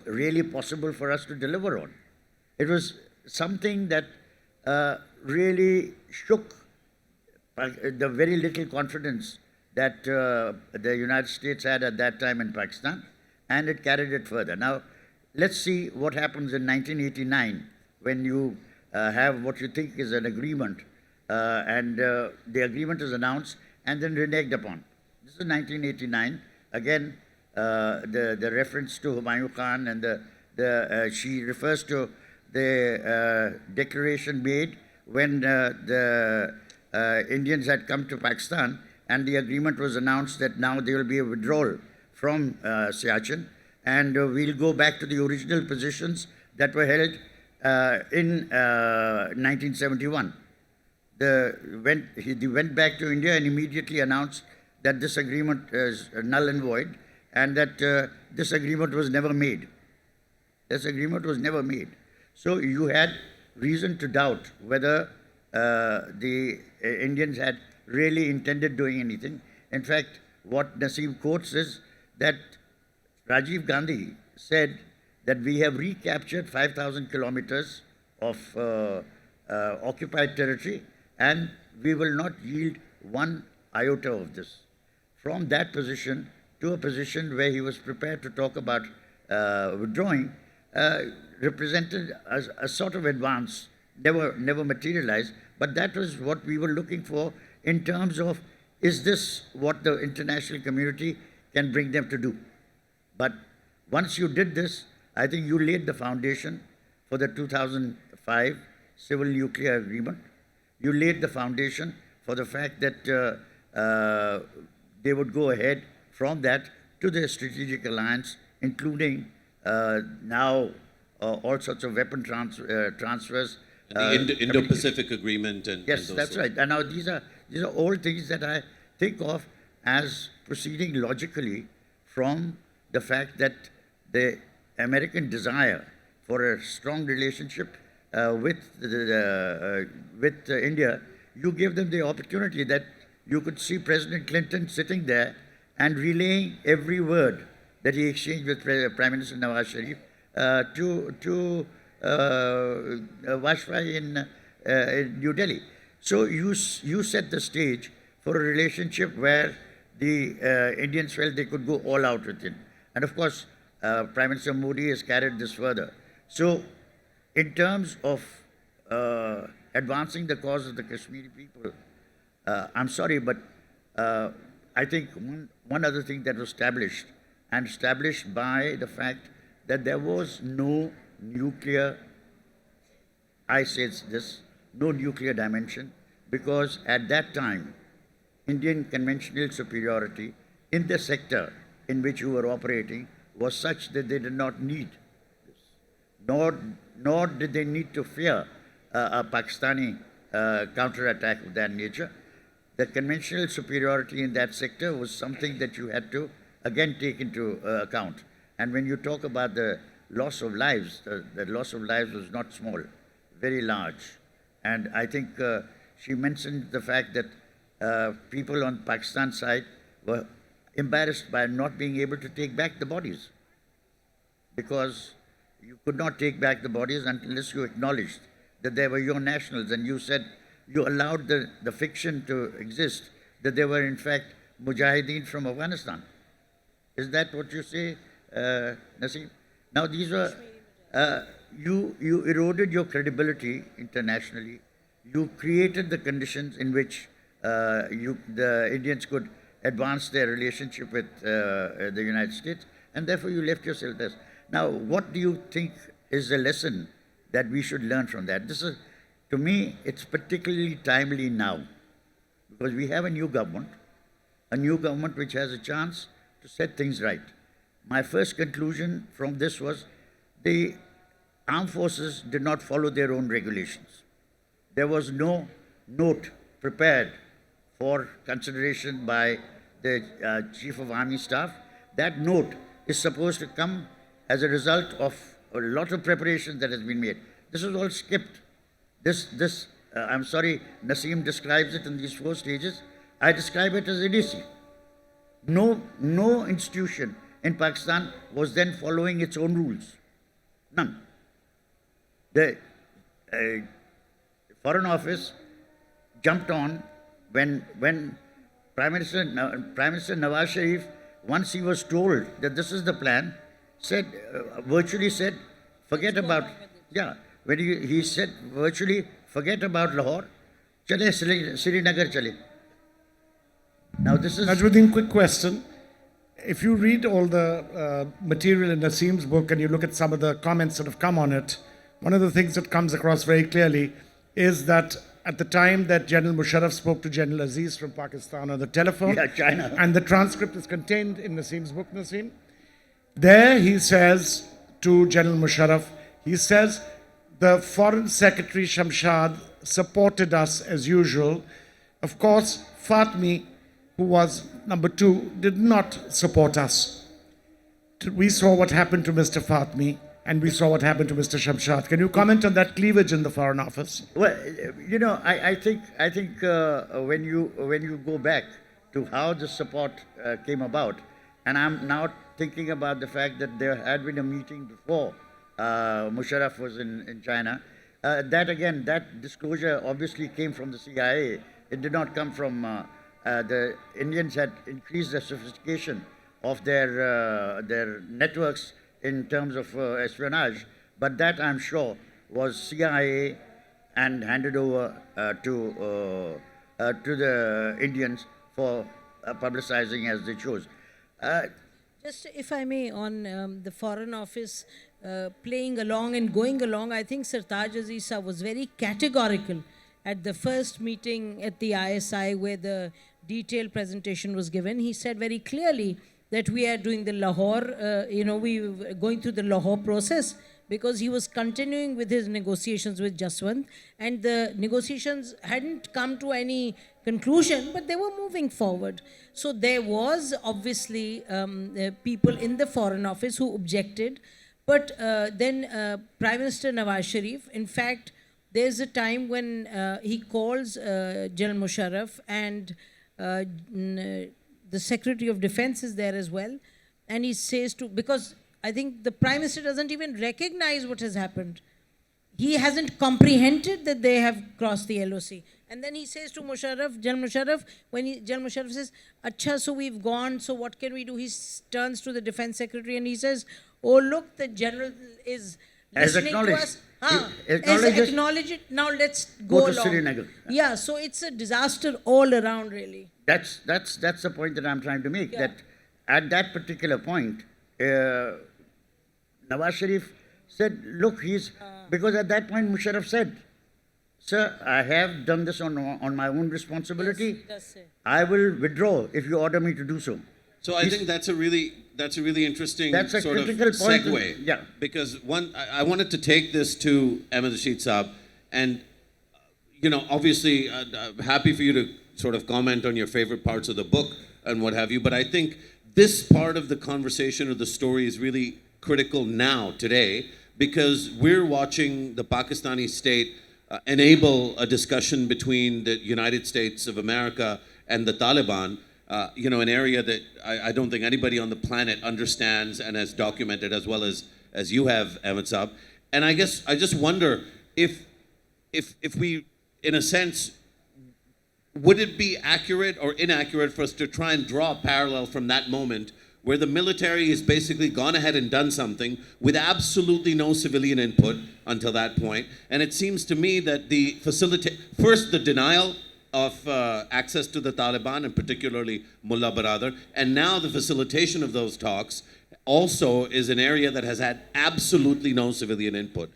really possible for us to deliver on. It was something that really shook the very little confidence that the United States had at that time in Pakistan, and it carried it further. Now, let's see what happens in 1989 when you have what you think is an agreement, and the agreement is announced and then reneged upon. This is 1989. Again, the reference to Humayun Khan, and she refers to the declaration made when the Indians had come to Pakistan, and the agreement was announced that now there will be a withdrawal from Siachen, and we'll go back to the original positions that were held in 1971. He went back to India and immediately announced that this agreement is null and void, and that this agreement was never made. This agreement was never made. So you had reason to doubt whether the Indians had really intended doing anything. In fact, what Nasim quotes is that Rajiv Gandhi said that we have recaptured 5,000 kilometers of occupied territory, and we will not yield one iota of this. From that position to a position where he was prepared to talk about withdrawing, represented a sort of advance, never materialized, but that was what we were looking for in terms of, is this what the international community can bring them to do? But once you did this, I think you laid the foundation for the 2005 Civil Nuclear Agreement. You laid the foundation for the fact that they would go ahead from that to the strategic alliance, including now all sorts of weapon transfers. The Indo-Pacific Agreement and yes, and that's right. And now these are all things that I think of as proceeding logically from the fact that the American desire for a strong relationship with India, you gave them the opportunity that you could see President Clinton sitting there and relaying every word that he exchanged with Prime Minister Nawaz Sharif to Vajpayee in New Delhi. So you set the stage for a relationship where the Indians felt they could go all out with it. And of course, Prime Minister Modi has carried this further. So in terms of advancing the cause of the Kashmiri people, I'm sorry, but I think one other thing that was established by the fact that there was no nuclear, I say this, no nuclear dimension, because at that time, Indian conventional superiority in the sector in which you were operating was such that they did not need this, nor did they need to fear a Pakistani counterattack of that nature. The conventional superiority in that sector was something that you had to again take into account. And when you talk about the loss of lives, the loss of lives was not small, very large. And I think she mentioned the fact that people on Pakistan side were embarrassed by not being able to take back the bodies, because you could not take back the bodies unless you acknowledged that they were your nationals, and you said you allowed the fiction to exist that they were in fact mujahideen from Afghanistan. Is that what you say, Nasim? Now these were, you eroded your credibility internationally. You created the conditions in which the Indians could advance their relationship with the United States, and therefore you left yourself there. Now, what do you think is the lesson that we should learn from that? This is, to me, it's particularly timely now, because we have a new government which has a chance to set things right. My first conclusion from this was the armed forces did not follow their own regulations. There was no note prepared for consideration by the Chief of Army Staff. That note is supposed to come as a result of a lot of preparation that has been made. This was all skipped. I'm sorry, Nasim describes it in these 4 stages. I describe it as idiocy. No institution in Pakistan was then following its own rules. None. The Foreign Office jumped on when Prime Minister Nawaz Sharif, once he was told that this is the plan, said, virtually said, forget about, yeah, when he said virtually, forget about Lahore, chale Srinagar chale. Now this is... Najmuddin, quick question. If you read all the material in Nasim's book and you look at some of the comments that have come on it, one of the things that comes across very clearly is that at the time that General Mosharraf spoke to General Aziz from Pakistan on the telephone, Yeah, China. and the transcript is contained in Nasim's book, Nasim, there he says to General Mosharraf, he says, the Foreign Secretary Shamshad supported us as usual. Of course, Fatmi, who was number 2, did not support us. We saw what happened to Mr. Fatmi, and we saw what happened to Mr. Shamshad. Can you comment on that cleavage in the Foreign Office? Well, you know, I think when you go back to how the support came about, and I'm now thinking about the fact that there had been a meeting before Musharraf was in China. That disclosure obviously came from the CIA. It did not come from the Indians had increased the sophistication of their networks in terms of espionage, but that I'm sure was CIA and handed over to the Indians for publicizing as they chose. Just if I may, on the Foreign Office playing along and going along, I think Sartaj Aziz Sahab was very categorical at the first meeting at the ISI where the detailed presentation was given. He said very clearly that we are doing the Lahore, we were going through the Lahore process, because he was continuing with his negotiations with Jaswant, and the negotiations hadn't come to any conclusion, but they were moving forward. So there was obviously people in the Foreign Office who objected, but then Prime Minister Nawaz Sharif, in fact, there's a time when he calls General Mosharraf, and the Secretary of Defense is there as well, and he says because I think the Prime Minister doesn't even recognize what has happened. He hasn't comprehended that they have crossed the LOC. And then he says to Mosharraf, General Mosharraf, General Mosharraf says, Acha, so we've gone, so what can we do? He turns to the Defense Secretary and he says, oh, look, the General is listening to us. Acknowledge it. Now let's go along. Srinagar. Yeah, so it's a disaster all around, really. That's the point that I'm trying to make. Yeah. That at that particular point, Nawaz Sharif said, look, because at that point Musharraf said, sir, I have done this on my own responsibility. Yes, he does say. I will withdraw if you order me to do so. So I think that's a really interesting That's a sort of critical point segue. yeah. Because I wanted to take this to Ahmed Rashid Saab, and obviously happy for you to sort of comment on your favorite parts of the book and what have you. But I think this part of the conversation or the story is really critical now, today, because we're watching the Pakistani state enable a discussion between the United States of America and the Taliban, an area that I don't think anybody on the planet understands and has documented as well as you have, Ahmed Saab. And I guess I just wonder if we, in a sense, would it be accurate or inaccurate for us to try and draw a parallel from that moment where the military has basically gone ahead and done something with absolutely no civilian input until that point? And it seems to me that first the denial of access to the Taliban, and particularly Mullah Baradar, and now the facilitation of those talks also is an area that has had absolutely no civilian input.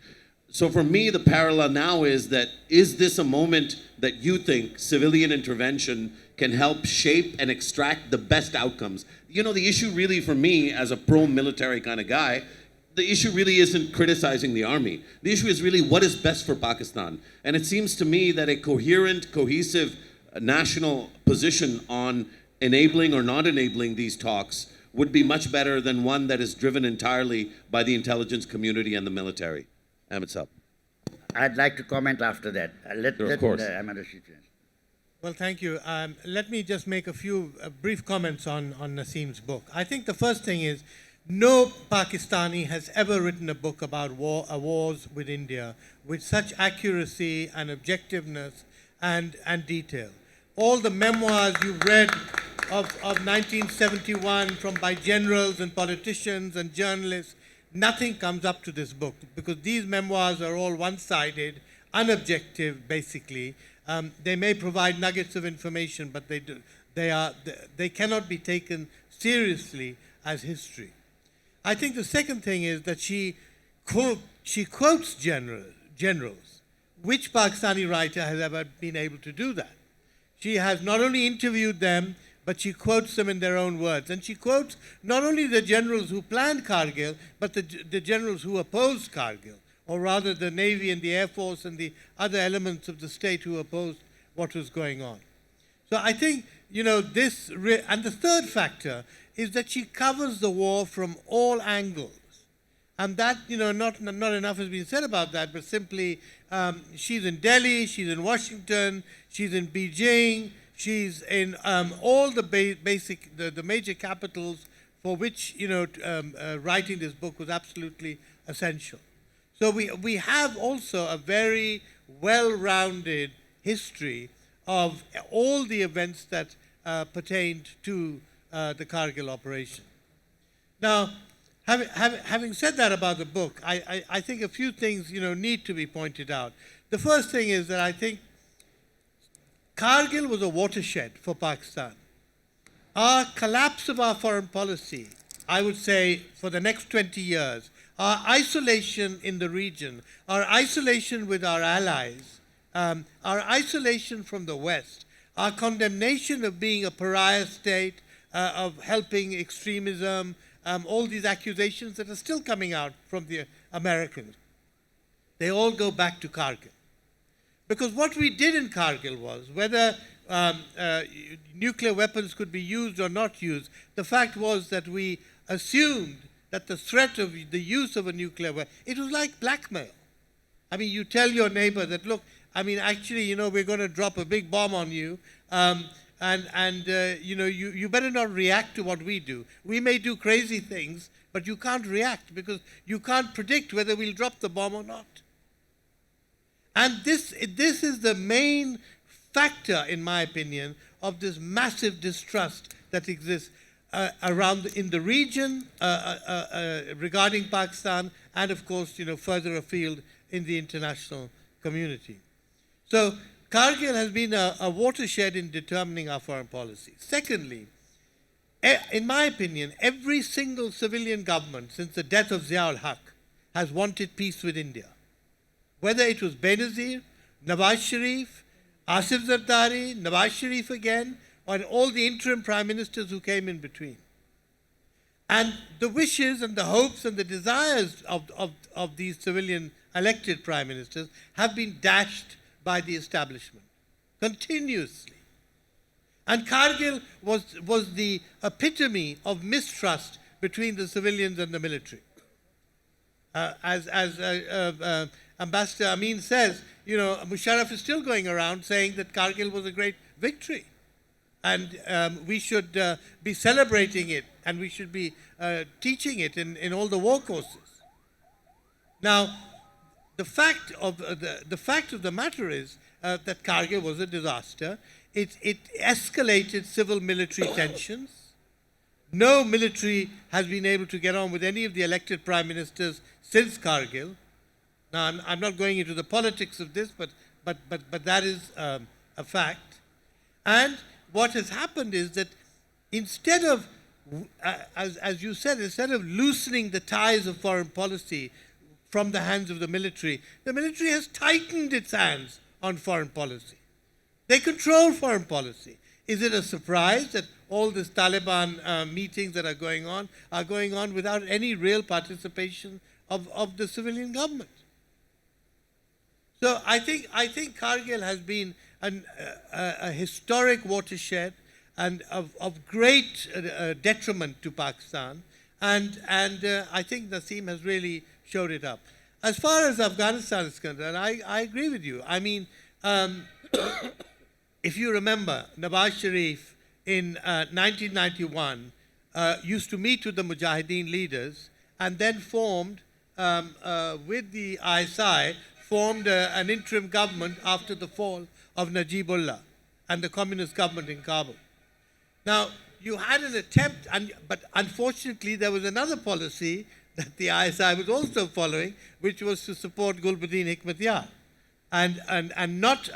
So for me, the parallel now is this a moment that you think civilian intervention can help shape and extract the best outcomes? The issue really for me, as a pro-military kind of guy, the issue really isn't criticizing the army. The issue is really what is best for Pakistan. And it seems to me that a coherent, cohesive national position on enabling or not enabling these talks would be much better than one that is driven entirely by the intelligence community and the military. Ahmed Saab. I'd like to comment after that. Of course. Ahmed Rashid finish. Well, thank you. Let me just make a few brief comments on Nasim's book. I think the first thing is, no Pakistani has ever written a book about wars with India with such accuracy and objectiveness and detail. all the memoirs you've read of 1971 by generals and politicians and journalists, nothing comes up to this book, because these memoirs are all one-sided, unobjective, basically. They may provide nuggets of information, but they cannot be taken seriously as history. I think the second thing is that she quotes generals. Which Pakistani writer has ever been able to do that? She has not only interviewed them, but she quotes them in their own words. And she quotes not only the generals who planned Kargil, but the generals who opposed Kargil, or rather the Navy and the Air Force and the other elements of the state who opposed what was going on. So I think, and the third factor is that she covers the war from all angles. And that, not enough has been said about that, but simply she's in Delhi, she's in Washington, she's in Beijing, she's in all the major capitals for which, writing this book was absolutely essential. So we have also a very well-rounded history of all the events that pertained to the Kargil operation. Now, having said that about the book, I think a few things need to be pointed out. The first thing is that I think Kargil was a watershed for Pakistan. Our collapse of our foreign policy, I would say, for the next 20 years, our isolation in the region, our isolation with our allies, our isolation from the West, our condemnation of being a pariah state, of helping extremism, all these accusations that are still coming out from the Americans, they all go back to Kargil. Because what we did in Kargil was, whether nuclear weapons could be used or not used, the fact was that we assumed that the threat of the use of a nuclear weapon, it was like blackmail. I mean, you tell your neighbor that, look, actually, we're going to drop a big bomb on you, you better not react to what we do. We may do crazy things, but you can't react because you can't predict whether we'll drop the bomb or not. And this is the main factor, in my opinion, of this massive distrust that exists around in the region regarding Pakistan, and of course, further afield in the international community. So Kargil has been a watershed in determining our foreign policy. Secondly, in my opinion, every single civilian government since the death of Zia-ul-Haq has wanted peace with India. Whether it was Benazir, Nawaz Sharif, Asif Zardari, Nawaz Sharif again, or all the interim prime ministers who came in between. And the wishes and the hopes and the desires of these civilian elected prime ministers have been dashed by the establishment continuously. And Kargil was the epitome of mistrust between the civilians and the military. As Ambassador Amin says, Mosharraf is still going around saying that Kargil was a great victory. And we should be celebrating it, and we should be teaching it in all the war courses. Now, the fact of the matter is that Kargil was a disaster. It escalated civil-military tensions. No military has been able to get on with any of the elected prime ministers since Kargil. Now, I'm not going into the politics of this, but that is a fact. And what has happened is that instead of, as you said, instead of loosening the ties of foreign policy from the hands of the military has tightened its hands on foreign policy. They control foreign policy. Is it a surprise that all these Taliban meetings that are going on without any real participation of the civilian government? So I think Kargil has been a historic watershed and of great detriment to Pakistan, and I think Nasim has really showed it up. As far as Afghanistan is concerned, I agree with you. I mean, if you remember, Nawaz Sharif in 1991 used to meet with the Mujahideen leaders and then formed, with the ISI, formed an interim government after the fall of Najibullah. and the communist government in Kabul. Now, you had an attempt, but unfortunately there was another policy that the ISI was also following, which was to support Gulbuddin Hikmatyar. And not,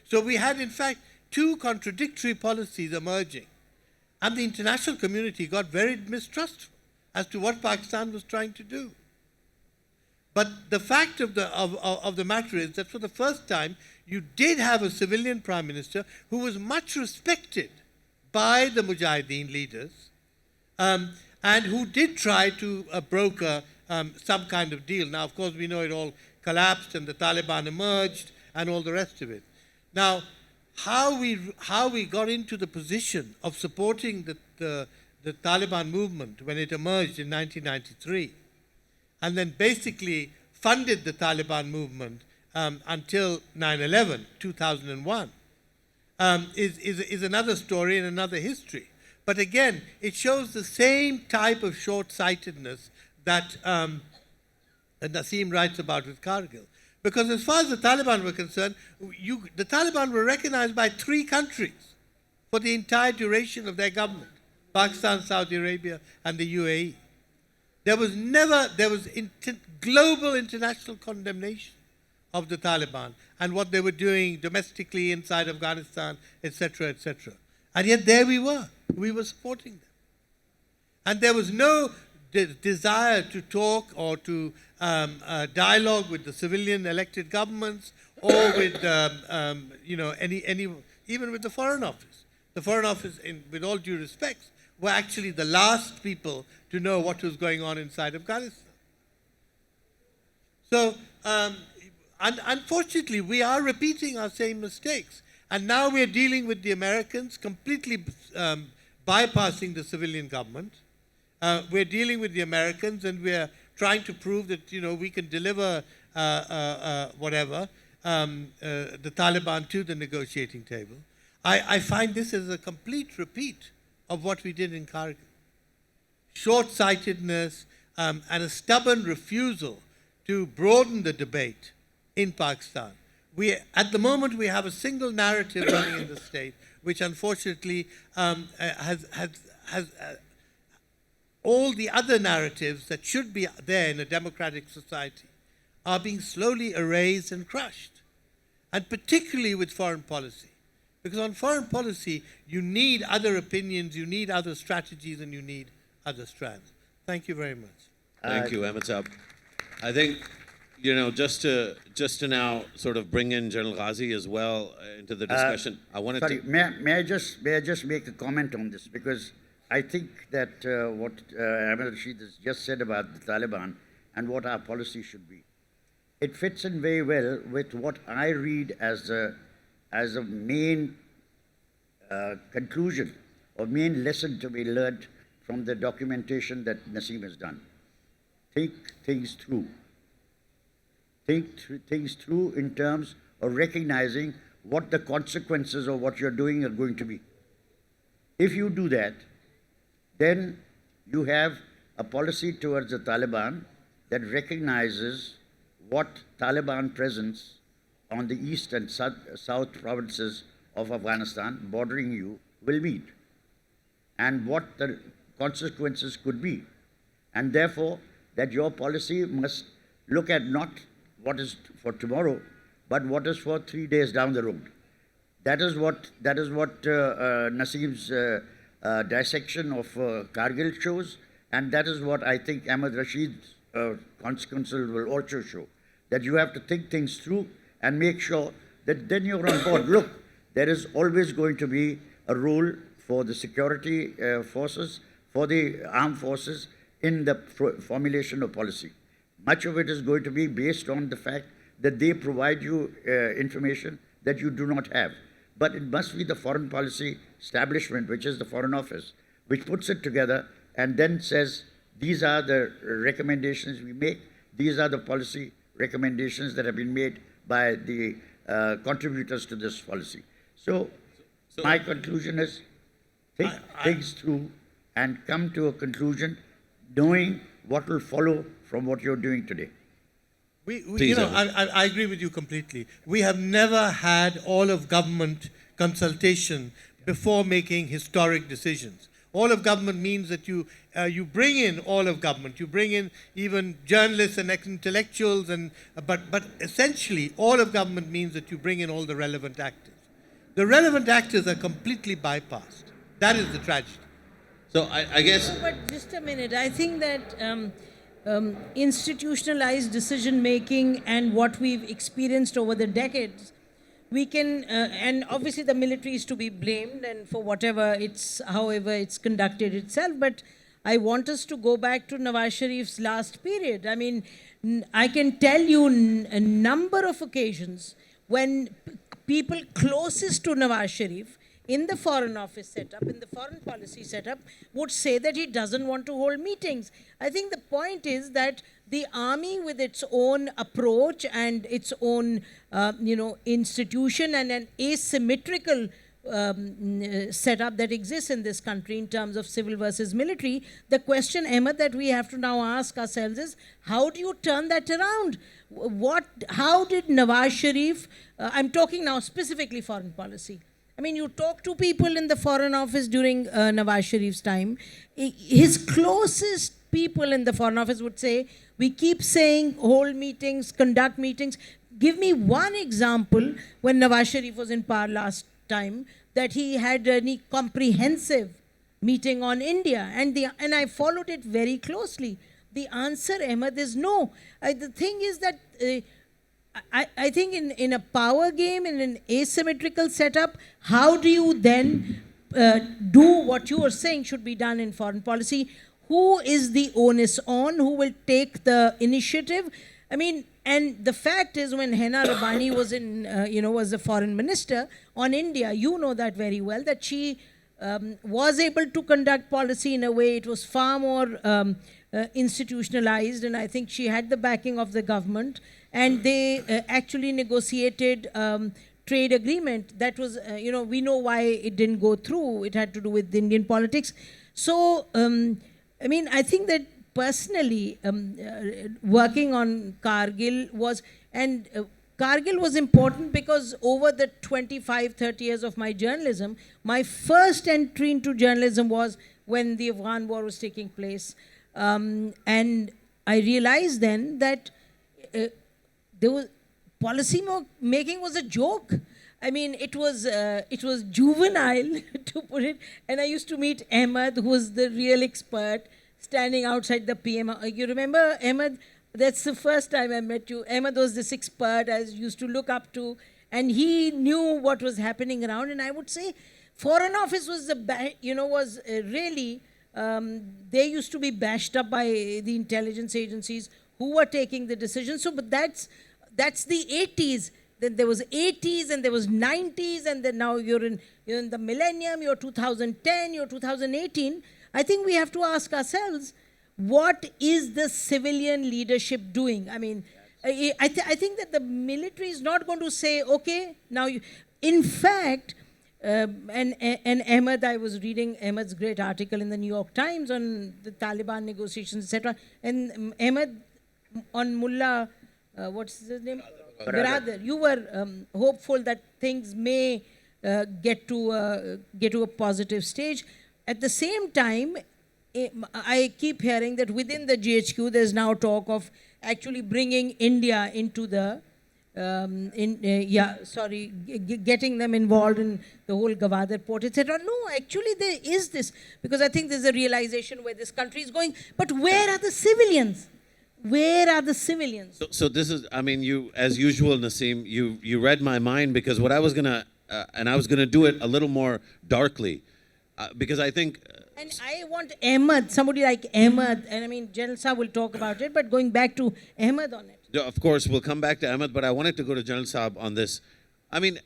so we had in fact two contradictory policies emerging. And the international community got very mistrustful as to what Pakistan was trying to do. But the fact of the matter is that for the first time, you did have a civilian prime minister who was much respected by the Mujahideen leaders, and who did try to broker some kind of deal. Now, of course, we know it all collapsed and the Taliban emerged and all the rest of it. Now, how we got into the position of supporting the Taliban movement when it emerged in 1993, and then basically funded the Taliban movement until 9/11, 2001, is another story and another history. But again, it shows the same type of short-sightedness that Nasim writes about with Kargil. Because as far as the Taliban were concerned, the Taliban were recognized by 3 countries for the entire duration of their government: Pakistan, Saudi Arabia, and the UAE. There was global international condemnation of the Taliban and what they were doing domestically inside Afghanistan, etc., etc. And yet there we were supporting them. And there was no desire to talk or to dialogue with the civilian elected governments or with, even with the Foreign Office. The Foreign Office, with all due respect, were actually the last people to know what was going on inside Afghanistan. So, unfortunately, we are repeating our same mistakes. And now we're dealing with the Americans, completely bypassing the civilian government. We're dealing with the Americans, and we're trying to prove that, we can deliver the Taliban to the negotiating table. I find this as a complete repeat of what we did in Kargil. Short-sightedness and a stubborn refusal to broaden the debate in Pakistan. At the moment, we have a single narrative running in the state, which unfortunately has all the other narratives that should be there in a democratic society are being slowly erased and crushed, and particularly with foreign policy. Because on foreign policy, you need other opinions, you need other strategies, and you need other strands. Thank you very much. Thank you, Ahmed Saab. I think, just to now sort of bring in General Ghazi as well into the discussion. I wanted sorry, to... may I just make a comment on this? Because I think that what Ahmed Rashid has just said about the Taliban and what our policy should be, it fits in very well with what I read as a main conclusion or main lesson to be learned from the documentation that Nasim has done. Think things through. Think things through in terms of recognizing what the consequences of what you're doing are going to be. If you do that, then you have a policy towards the Taliban that recognizes what Taliban presence on the east and south provinces of Afghanistan bordering you will mean, and what the consequences could be. And therefore, that your policy must look at not what is for tomorrow, but what is for 3 days down the road. That is what Nasim's dissection of Kargil shows, and that is what I think Ahmed Rashid's consequences will also show. That you have to think things through and make sure that then you're on board. Look, there is always going to be a role for the security forces, for the armed forces in the formulation of policy. Much of it is going to be based on the fact that they provide you information that you do not have. But it must be the foreign policy establishment, which is the Foreign Office, which puts it together and then says, these are the recommendations we make, these are the policy recommendations that have been made by the contributors to this policy. So my conclusion is, think things through and come to a conclusion knowing what will follow from what you're doing today. I agree with you completely. We have never had all of government consultation before making historic decisions. All of government means that you bring in all of government. You bring in even journalists and intellectuals, but essentially all of government means that you bring in all the relevant actors. The relevant actors are completely bypassed. That is the tragedy. So I guess. But just a minute. I think that institutionalized decision making and what we've experienced over the decades, we can, and obviously the military is to be blamed and for however it's conducted itself. But I want us to go back to Nawaz Sharif's last period. I mean, I can tell you a number of occasions when people closest to Nawaz Sharif in the Foreign Office setup, in the foreign policy setup, would say that he doesn't want to hold meetings. I think the point is that the army, with its own approach and its own, institution and an asymmetrical setup that exists in this country in terms of civil versus military, the question, Ahmed, that we have to now ask ourselves is, how do you turn that around? How did Nawaz Sharif, I'm talking now specifically foreign policy, I mean, you talk to people in the Foreign Office during Nawaz Sharif's time, his closest people in the Foreign Office would say, we keep saying hold meetings, conduct meetings. Give me one example when Nawaz Sharif was in power last time that he had any comprehensive meeting on India. And I followed it very closely. The answer, Ahmed, is no. The thing is that I think in a power game, in an asymmetrical setup, how do you then do what you are saying should be done in foreign policy? Who is the onus on? Who will take the initiative? I mean, and the fact is, when Hena Rabbani was was the foreign minister on India, you know that very well, that she was able to conduct policy in a way it was far more institutionalized, and I think she had the backing of the government, and they actually negotiated trade agreement that was, we know why it didn't go through. It had to do with Indian politics. So, I mean, I think that personally, working on Kargil was, and Kargil was important because over the 25, 30 years of my journalism, my first entry into journalism was when the Afghan war was taking place. And I realized then that there was policy making was a joke. I mean, it was juvenile, to put it. And I used to meet Ahmed, who was the real expert, standing outside the PM. You remember, Ahmed? That's the first time I met you. Ahmed was this expert I used to look up to, and he knew what was happening around. And I would say, Foreign Office was really. They used to be bashed up by the intelligence agencies who were taking the decisions. So, but that's the 80s. Then there was 80s and there was 90s, and then now you're in the millennium, you're 2010, you're 2018. I think we have to ask ourselves, what is the civilian leadership doing? I mean, I think that the military is not going to say, okay, now in fact, and Ahmed, I was reading Ahmed's great article in the New York Times on the Taliban negotiations, etc. And Ahmed, on Mullah, what's his name? Baradar. You were hopeful that things may get to a positive stage. At the same time, I keep hearing that within the GHQ, there's now talk of actually bringing India into the getting them involved in the whole Ghazi port, etc. No, actually there is this, because I think there's a realization where this country is going. But where are the civilians? Where are the civilians? So this is, I mean, you, as usual, Nasim, you read my mind, because what I was gonna, and I was gonna do it a little more darkly, because I think. And I want Ahmed, somebody like Ahmed, and I mean, General Saab will talk about it, but going back to Ahmed on it. Of course, we'll come back to Ahmed, but I wanted to go to General Saab on this. I mean,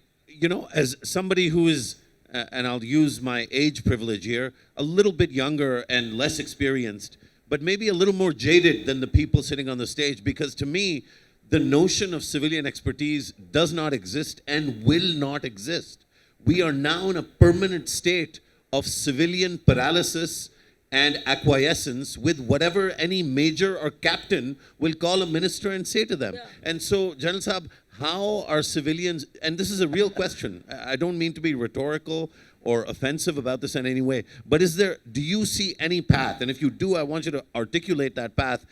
as somebody who is, and I'll use my age privilege here, a little bit younger and less experienced, but maybe a little more jaded than the people sitting on the stage, because to me, the notion of civilian expertise does not exist and will not exist. We are now in a permanent state of civilian paralysis and acquiescence with whatever any major or captain will call a minister and say to them. Yeah. And so, General Saab, how are civilians, and this is a real question, I don't mean to be rhetorical or offensive about this in any way, but do you see any path, and if you do, I want you to articulate that path,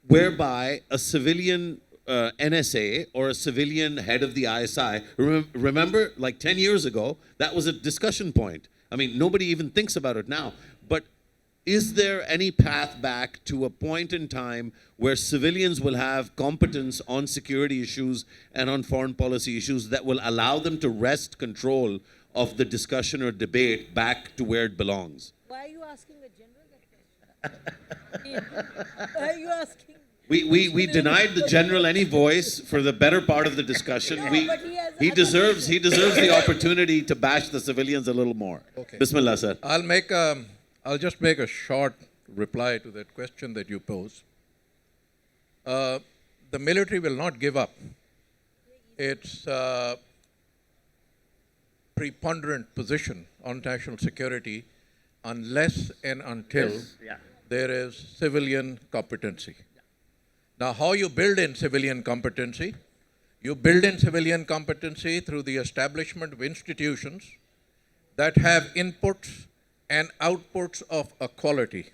whereby a civilian NSA or a civilian head of the ISI, remember, like 10 years ago, that was a discussion point. I mean, nobody even thinks about it now. But is there any path back to a point in time where civilians will have competence on security issues and on foreign policy issues that will allow them to wrest control of the discussion or debate back to where it belongs? Why are you asking a general that question? Why are you asking? We denied the general any voice for the better part of the discussion. But He deserves the opportunity to bash the civilians a little more. Okay. Bismillah, sir. I'll just make a short reply to that question that you posed. The military will not give up its preponderant position on national security unless and until there is civilian competency. Now, how you build in civilian competency? You build in civilian competency through the establishment of institutions that have inputs and outputs of a quality.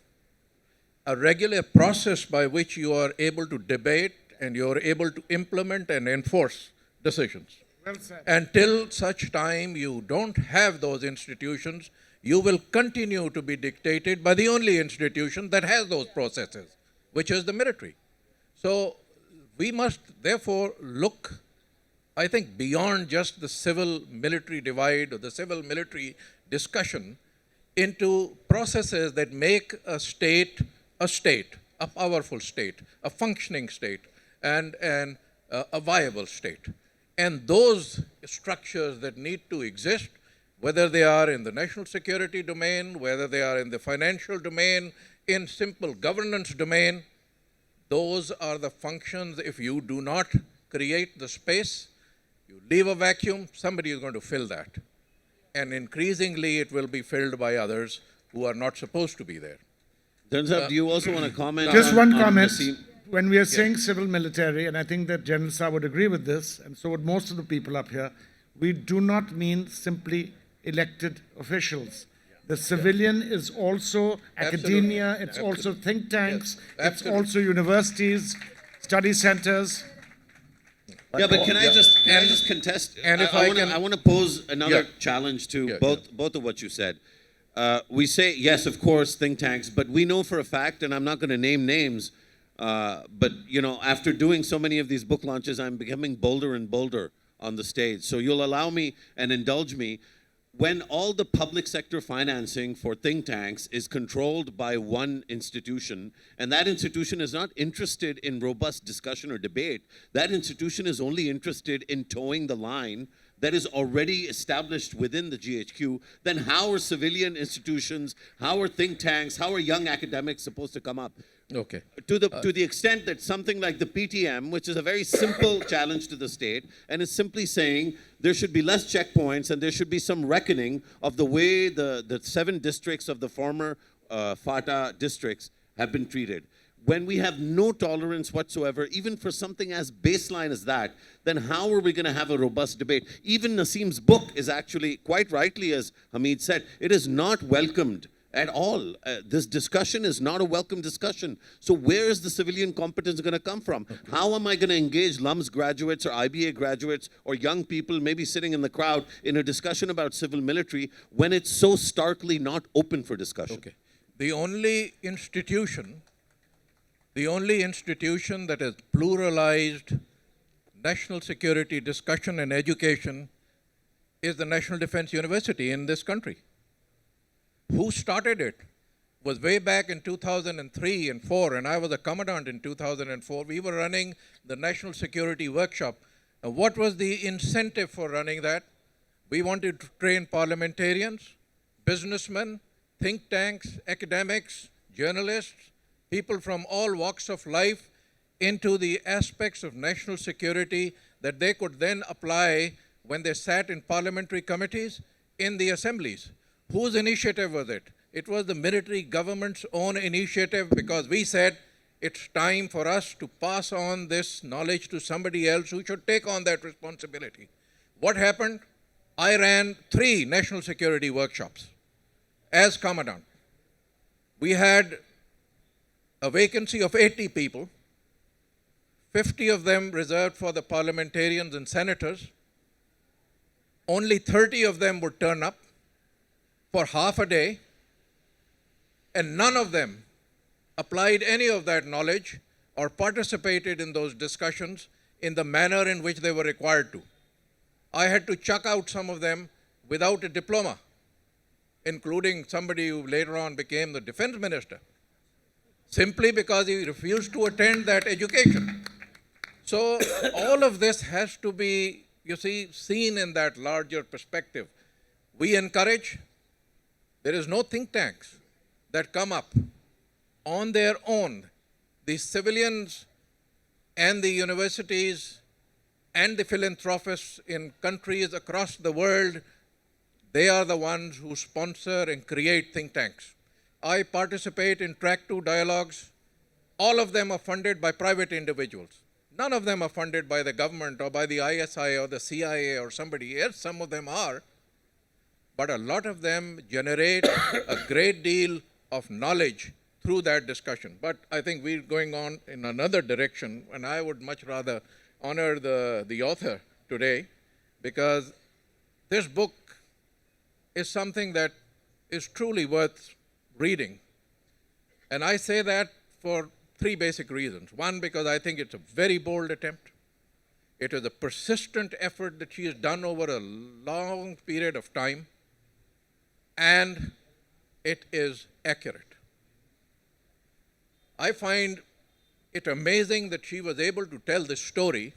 A regular process by which you are able to debate and you are able to implement and enforce decisions. Well said. Until such time you don't have those institutions, you will continue to be dictated by the only institution that has those processes, which is the military. So we must therefore look, I think, beyond just the civil-military divide or the civil-military discussion into processes that make a state, a powerful state, a functioning state, and a viable state. And those structures that need to exist, whether they are in the national security domain, whether they are in the financial domain, in simple governance domain, those are the functions. If you do not create the space, you leave a vacuum, somebody is going to fill that. And increasingly, it will be filled by others who are not supposed to be there. Turns out, do you also want to comment? Just one on comment. Nasim? When we are saying civil military, and I think that General Saab would agree with this, and so would most of the people up here, we do not mean simply elected officials. The civilian is also academia, it's also think tanks, it's also universities, study centers. Yeah, but can I just contest? And if I want to pose another challenge to Yeah, both of what you said. We say, yes, of course, think tanks, but we know for a fact, and I'm not going to name names, but after doing so many of these book launches, I'm becoming bolder and bolder on the stage. So you'll allow me and indulge me. When all the public sector financing for think tanks is controlled by one institution, and that institution is not interested in robust discussion or debate, that institution is only interested in towing the line that is already established within the GHQ, then how are civilian institutions, how are think tanks, how are young academics supposed to come up? Okay. To the extent that something like the PTM, which is a very simple challenge to the state, and is simply saying there should be less checkpoints and there should be some reckoning of the way the 7 districts of the former FATA districts have been treated. When we have no tolerance whatsoever, even for something as baseline as that, then how are we going to have a robust debate? Even Nasim's book is actually, quite rightly, as Hameed said, it is not welcomed at all. This discussion is not a welcome discussion. So where is the civilian competence going to come from? How am I going to engage LUMS graduates or IBA graduates or young people maybe sitting in the crowd in a discussion about civil military when it's so starkly not open for discussion? Okay. The only institution that has pluralized national security discussion and education is the National Defense University in this country. Who started it was way back in 2003 and 4, and I was a commandant in 2004. We were running the National Security Workshop. And what was the incentive for running that? We wanted to train parliamentarians, businessmen, think tanks, academics, journalists, people from all walks of life into the aspects of national security that they could then apply when they sat in parliamentary committees in the assemblies. Whose initiative was it? It was the military government's own initiative, because we said it's time for us to pass on this knowledge to somebody else who should take on that responsibility. What happened? I ran 3 national security workshops as commandant. We had a vacancy of 80 people, 50 of them reserved for the parliamentarians and senators. Only 30 of them would turn up for half a day, and none of them applied any of that knowledge or participated in those discussions in the manner in which they were required to. I had to chuck out some of them without a diploma, including somebody who later on became the defense minister, simply because he refused to attend that education. So all of this has to be, you see, seen in that larger perspective. We encourage, there is no think tanks that come up on their own. The civilians and the universities and the philanthropists in countries across the world, they are the ones who sponsor and create think tanks. I participate in Track 2 dialogues. All of them are funded by private individuals. None of them are funded by the government or by the ISI or the CIA or somebody else. Some of them are. But a lot of them generate a great deal of knowledge through that discussion. But I think we're going on in another direction, and I would much rather honor the author today, because this book is something that is truly worth reading. And I say that for 3 basic reasons. One, because I think it's a very bold attempt. It is a persistent effort that she has done over a long period of time, and it is accurate. I find it amazing that she was able to tell this story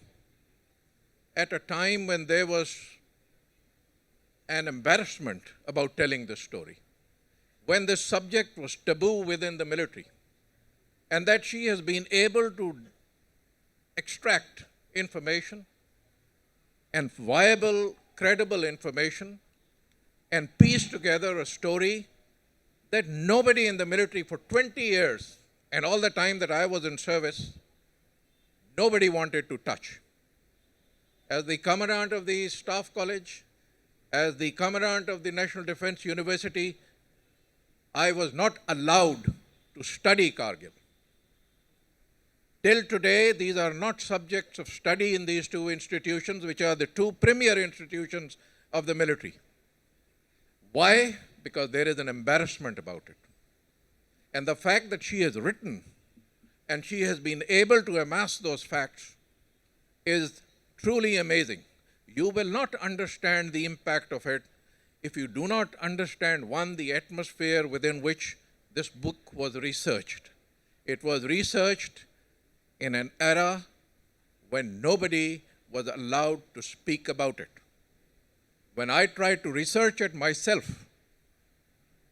at a time when there was an embarrassment about telling this story, when this subject was taboo within the military, and that she has been able to extract information and viable, credible information and piece together a story that nobody in the military for 20 years, and all the time that I was in service, nobody wanted to touch. As the commandant of the Staff College, as the commandant of the National Defense University, I was not allowed to study Kargil. Till today, these are not subjects of study in these 2 institutions, which are the 2 premier institutions of the military. Why? Because there is an embarrassment about it. And the fact that she has written and she has been able to amass those facts is truly amazing. You will not understand the impact of it if you do not understand, one, the atmosphere within which this book was researched. It was researched in an era when nobody was allowed to speak about it. When I tried to research it myself,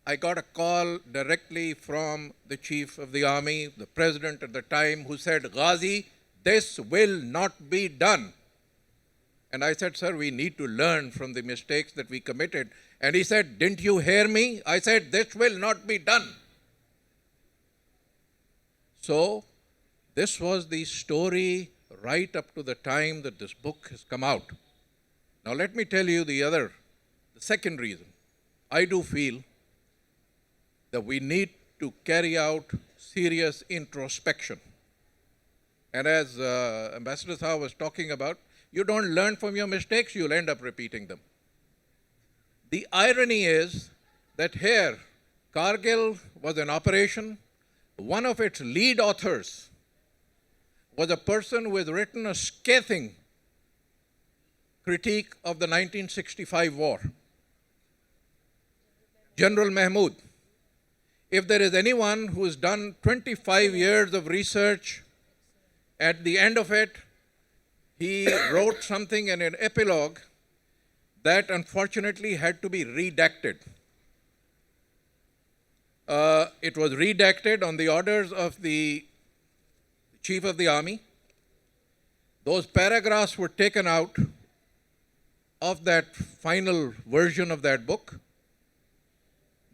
I got a call directly from the Chief of the Army, the President at the time, who said, "Ghazi, this will not be done." And I said, "Sir, we need to learn from the mistakes that we committed." And he said, "Didn't you hear me? I said, this will not be done." So this was the story right up to the time that this book has come out. Now let me tell you the second reason. I do feel that we need to carry out serious introspection. And as Ambassador Zahra was talking about, you don't learn from your mistakes, you'll end up repeating them. The irony is that here, Kargil was an operation. One of its lead authors was a person who has written a scathing critique of the 1965 war, General Mahmood. If there is anyone who has done 25 years of research, at the end of it, he wrote something in an epilogue that unfortunately had to be redacted. It was redacted on the orders of the Chief of the Army. Those paragraphs were taken out of that final version of that book.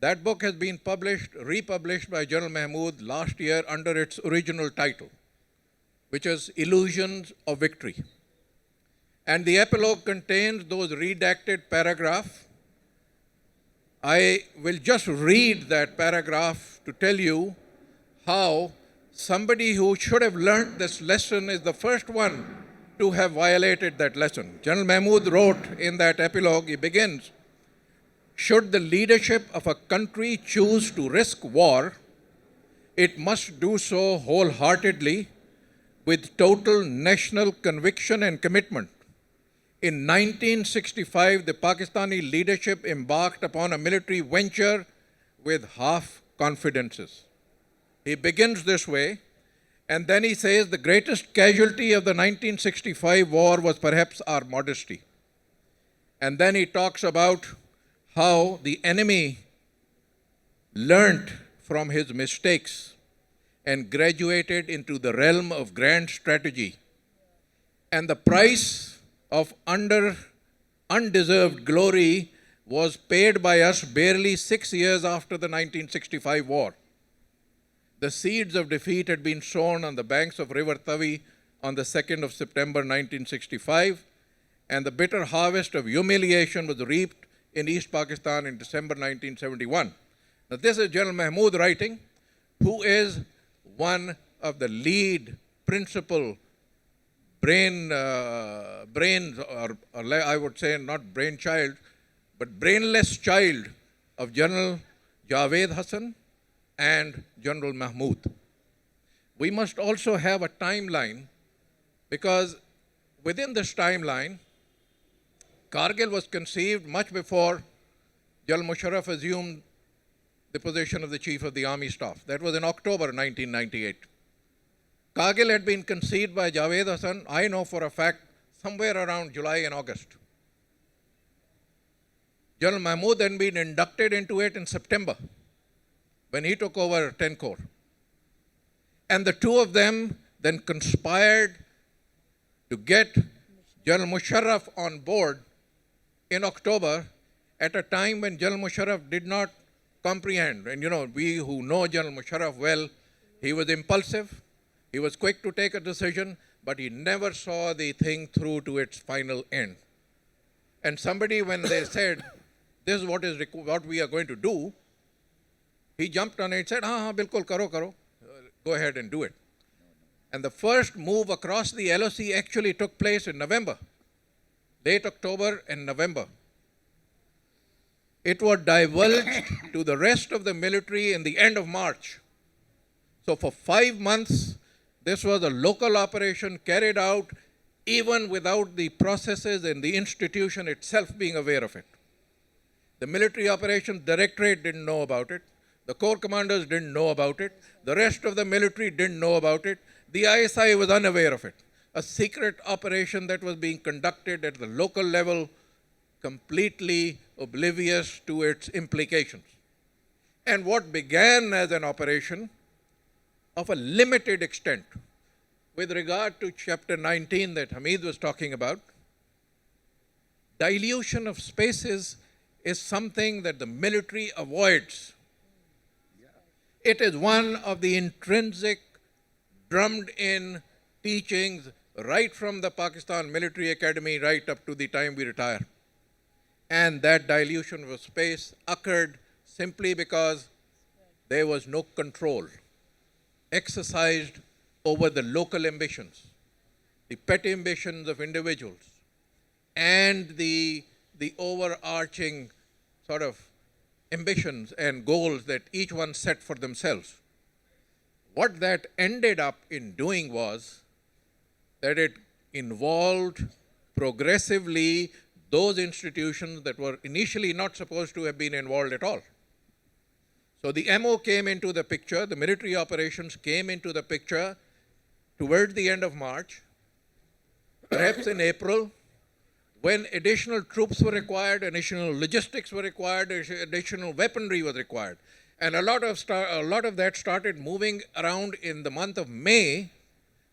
That book has been published, republished by General Mahmood last year under its original title, which is Illusions of Victory. And the epilogue contains those redacted paragraphs. I will just read that paragraph to tell you how somebody who should have learnt this lesson is the first one to have violated that lesson. General Mahmood wrote in that epilogue, he begins, should the leadership of a country choose to risk war, it must do so wholeheartedly with total national conviction and commitment. In 1965, the Pakistani leadership embarked upon a military venture with half confidences. He begins this way, and then he says the greatest casualty of the 1965 war was perhaps our modesty. And then he talks about how the enemy learnt from his mistakes and graduated into the realm of grand strategy. And the price of undeserved glory was paid by us barely 6 years after the 1965 war. The seeds of defeat had been sown on the banks of River Tavi on the 2nd of September 1965, and the bitter harvest of humiliation was reaped in East Pakistan in December 1971. Now this is General Mahmood writing, who is one of the lead principal brains, or I would say not brainchild, but brainless child of General Javed Hassan and General Mahmood. We must also have a timeline, because within this timeline, Kargil was conceived much before General Mosharraf assumed the position of the Chief of the Army Staff. That was in October 1998. Kargil had been conceived by Javed Hassan, I know for a fact, somewhere around July and August. General Mahmood had been inducted into it in September, when he took over 10 Corps. And the two of them then conspired to get General Mosharraf on board in October at a time when General Mosharraf did not comprehend. And you know, we who know General Mosharraf well, he was impulsive, he was quick to take a decision, but he never saw the thing through to its final end. And somebody, when they said, this is what we are going to do, he jumped on it and said, bilkul, karo. Go ahead and do it. And the first move across the LOC actually took place in November, late October and November. It was divulged to the rest of the military in the end of March. So for 5 months, this was a local operation carried out even without the processes and the institution itself being aware of it. The Military Operations Directorate didn't know about it. The Corps commanders didn't know about it. The rest of the military didn't know about it. The ISI was unaware of it. A secret operation that was being conducted at the local level, completely oblivious to its implications. And what began as an operation of a limited extent, with regard to Chapter 19 that Hameed was talking about, dilution of spaces is something that the military avoids. It is one of the intrinsic, drummed-in teachings right from the Pakistan Military Academy right up to the time we retire. And that dilution of space occurred simply because there was no control exercised over the local ambitions, the petty ambitions of individuals, and the overarching sort of ambitions and goals that each one set for themselves. What that ended up in doing was that it involved progressively those institutions that were initially not supposed to have been involved at all. So the MO came into the picture, the military operations came into the picture toward the end of March, perhaps in April, when additional troops were required, additional logistics were required, additional weaponry was required. And a lot of that started moving around in the month of May,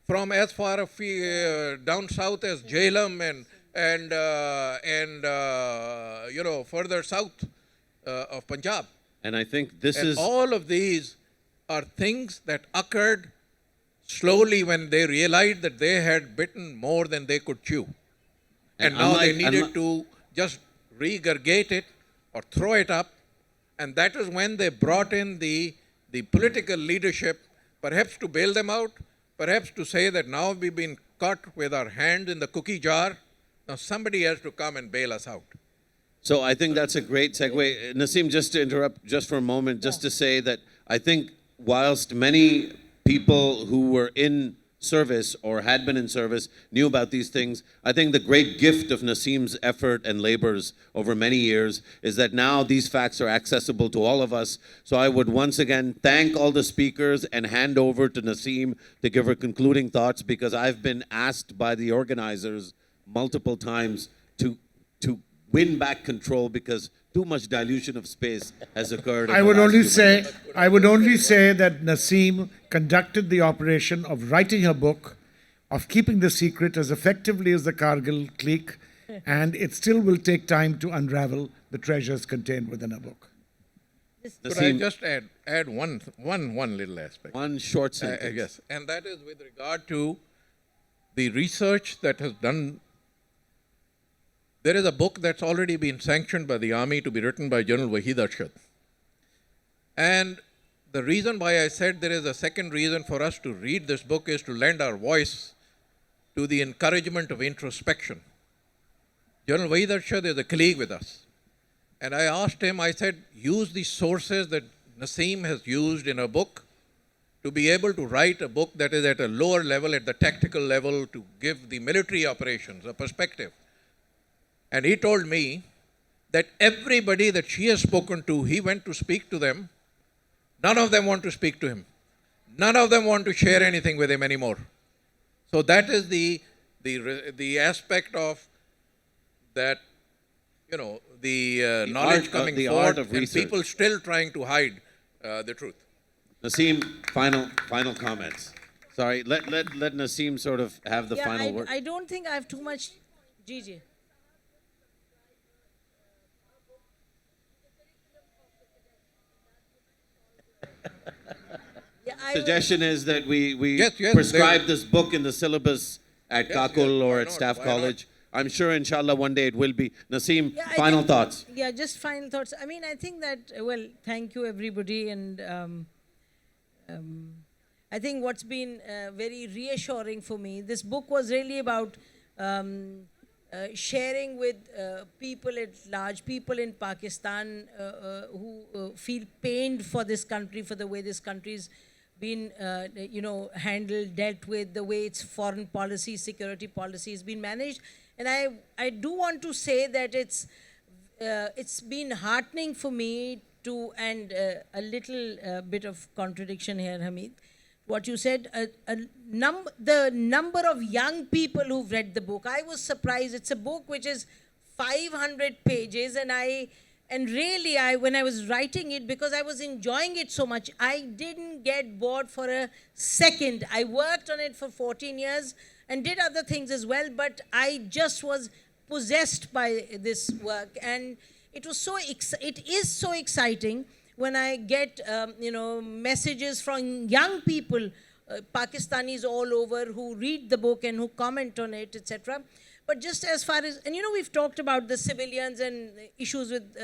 from as far down south as Jhelum and further south of Punjab. And I think this And is all of these are things that occurred slowly when they realized that they had bitten more than they could chew. And now they needed to just regurgite it or throw it up. And that is when they brought in the political leadership, perhaps to bail them out, perhaps to say that now we've been caught with our hand in the cookie jar. Now somebody has to come and bail us out. So I think that's a great segue. Nasim, just to interrupt just for a moment, just to say that I think whilst many people who were in service or had been in service knew about these things, I think the great gift of Nasim's effort and labors over many years is that now these facts are accessible to all of us. So I would once again thank all the speakers and hand over to Nasim to give her concluding thoughts, because I've been asked by the organizers multiple times to win back control because too much dilution of space has occurred. I would only say that Nasim conducted the operation of writing her book, of keeping the secret as effectively as the Kargil clique, and it still will take time to unravel the treasures contained within her book. Could I just add one little aspect? One short sentence. Yes, and that is with regard to the research that has done. There is a book that's already been sanctioned by the army to be written by General Waheed Arshad. And the reason why I said there is a second reason for us to read this book is to lend our voice to the encouragement of introspection. General Waheed Arshad is a colleague with us. And I asked him, I said, use the sources that Nasim has used in a book to be able to write a book that is at a lower level, at the tactical level, to give the military operations a perspective. And he told me that everybody that she has spoken to, he went to speak to them. None of them want to speak to him. None of them want to share anything with him anymore. So that is the aspect of that, you know, the knowledge coming forward and people still trying to hide the truth. Nasim, final comments. Sorry, let Nasim sort of have the final word. I don't think I have too much. Gigi. Suggestion is that we prescribe this book in the syllabus at KAKUL or at Staff College. I'm sure, inshallah, one day it will be. Nasim, final thoughts. Yeah, just final thoughts. I mean, I think that, well, thank you, everybody. And I think what's been very reassuring for me, this book was really about sharing with people at large, people in Pakistan who feel pained for this country, for the way this country's been, handled, dealt with, the way its foreign policy, security policy has been managed. And I do want to say that it's been heartening for me to, and a little bit of contradiction here, Hameed, what you said, the number of young people who've read the book. I was surprised. It's a book which is 500 pages, and really, when I was writing it, because I was enjoying it so much, I didn't get bored for a second. I worked on it for 14 years and did other things as well, but I just was possessed by this work. And it is so exciting when I get, messages from young people, Pakistanis all over, who read the book and who comment on it, etc. But just as far as, and we've talked about the civilians and issues with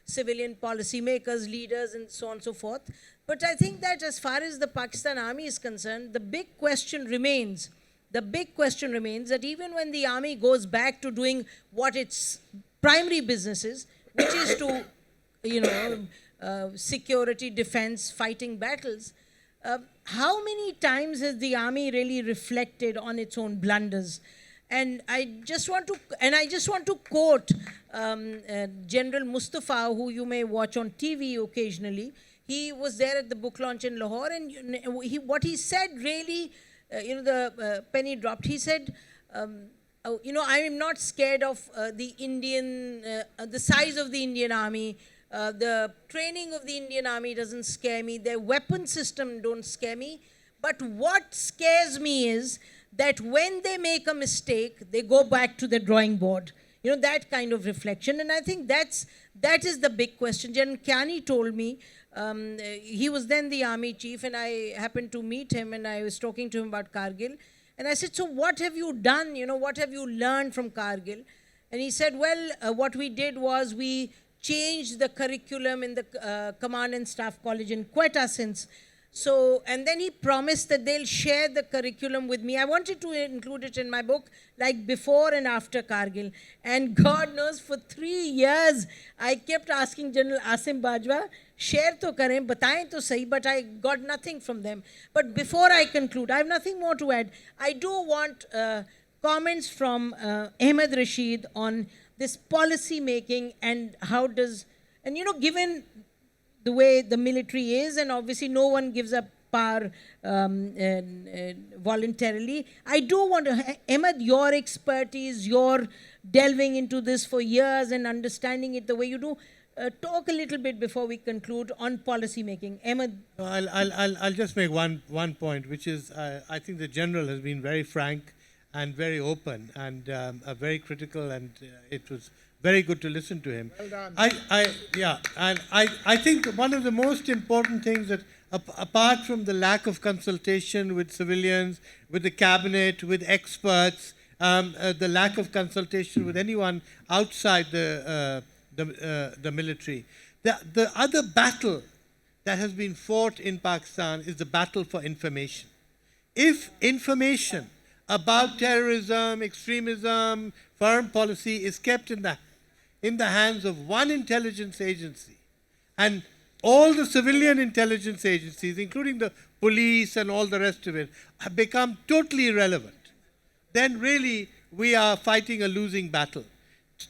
civilian policymakers, leaders, and so on and so forth. But I think that as far as the Pakistan army is concerned, the big question remains that even when the army goes back to doing what its primary business is, which is to, security, defense, fighting battles, how many times has the army really reflected on its own blunders? And I just want to quote General Mustafa, who you may watch on TV occasionally. He was there at the book launch in Lahore, and what he said really, the penny dropped. He said, I am not scared of the size of the Indian army. The training of the Indian army doesn't scare me. Their weapon system don't scare me. But what scares me is that when they make a mistake, they go back to the drawing board. You know, that kind of reflection. And I think that is the big question. General Kiani told me, he was then the army chief, and I happened to meet him, and I was talking to him about Kargil. And I said, so what have you done? You know, what have you learned from Kargil? And he said, well, what we did was we changed the curriculum in the Command and Staff College in Quetta since. So, and then he promised that they'll share the curriculum with me. I wanted to include it in my book, like before and after Kargil. And God knows, for 3 years, I kept asking General Asim Bajwa, share to kare, bataएं to sahi, but I got nothing from them. But before I conclude, I have nothing more to add. I do want comments from Ahmed Rashid on this policy making and how does, and you know, given the way the military is, and obviously no one gives up power voluntarily. I do want to, Ahmed, your expertise, your delving into this for years and understanding it the way you do. Talk a little bit before we conclude on policy making. Ahmed. I'll just make one point, which is I think the general has been very frank and very open and very critical, and it was very good to listen to him. Well done. I think one of the most important things that, apart from the lack of consultation with civilians, with the cabinet, with experts, the lack of consultation with anyone outside the military, the other battle that has been fought in Pakistan is the battle for information. If information about terrorism, extremism, foreign policy is kept in the hands of one intelligence agency, and all the civilian intelligence agencies, including the police and all the rest of it, have become totally irrelevant, then really we are fighting a losing battle.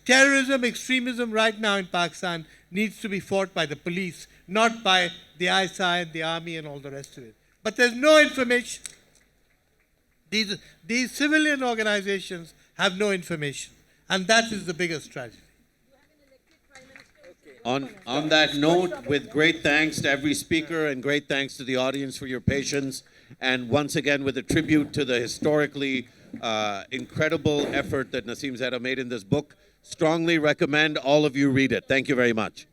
Terrorism, extremism right now in Pakistan needs to be fought by the police, not by the ISI and the army and all the rest of it. But there's no information. These civilian organizations have no information, and that is the biggest tragedy. On that note, with great thanks to every speaker and great thanks to the audience for your patience, and once again with a tribute to the historically incredible effort that Nasim Zahra made in this book, strongly recommend all of you read it. Thank you very much.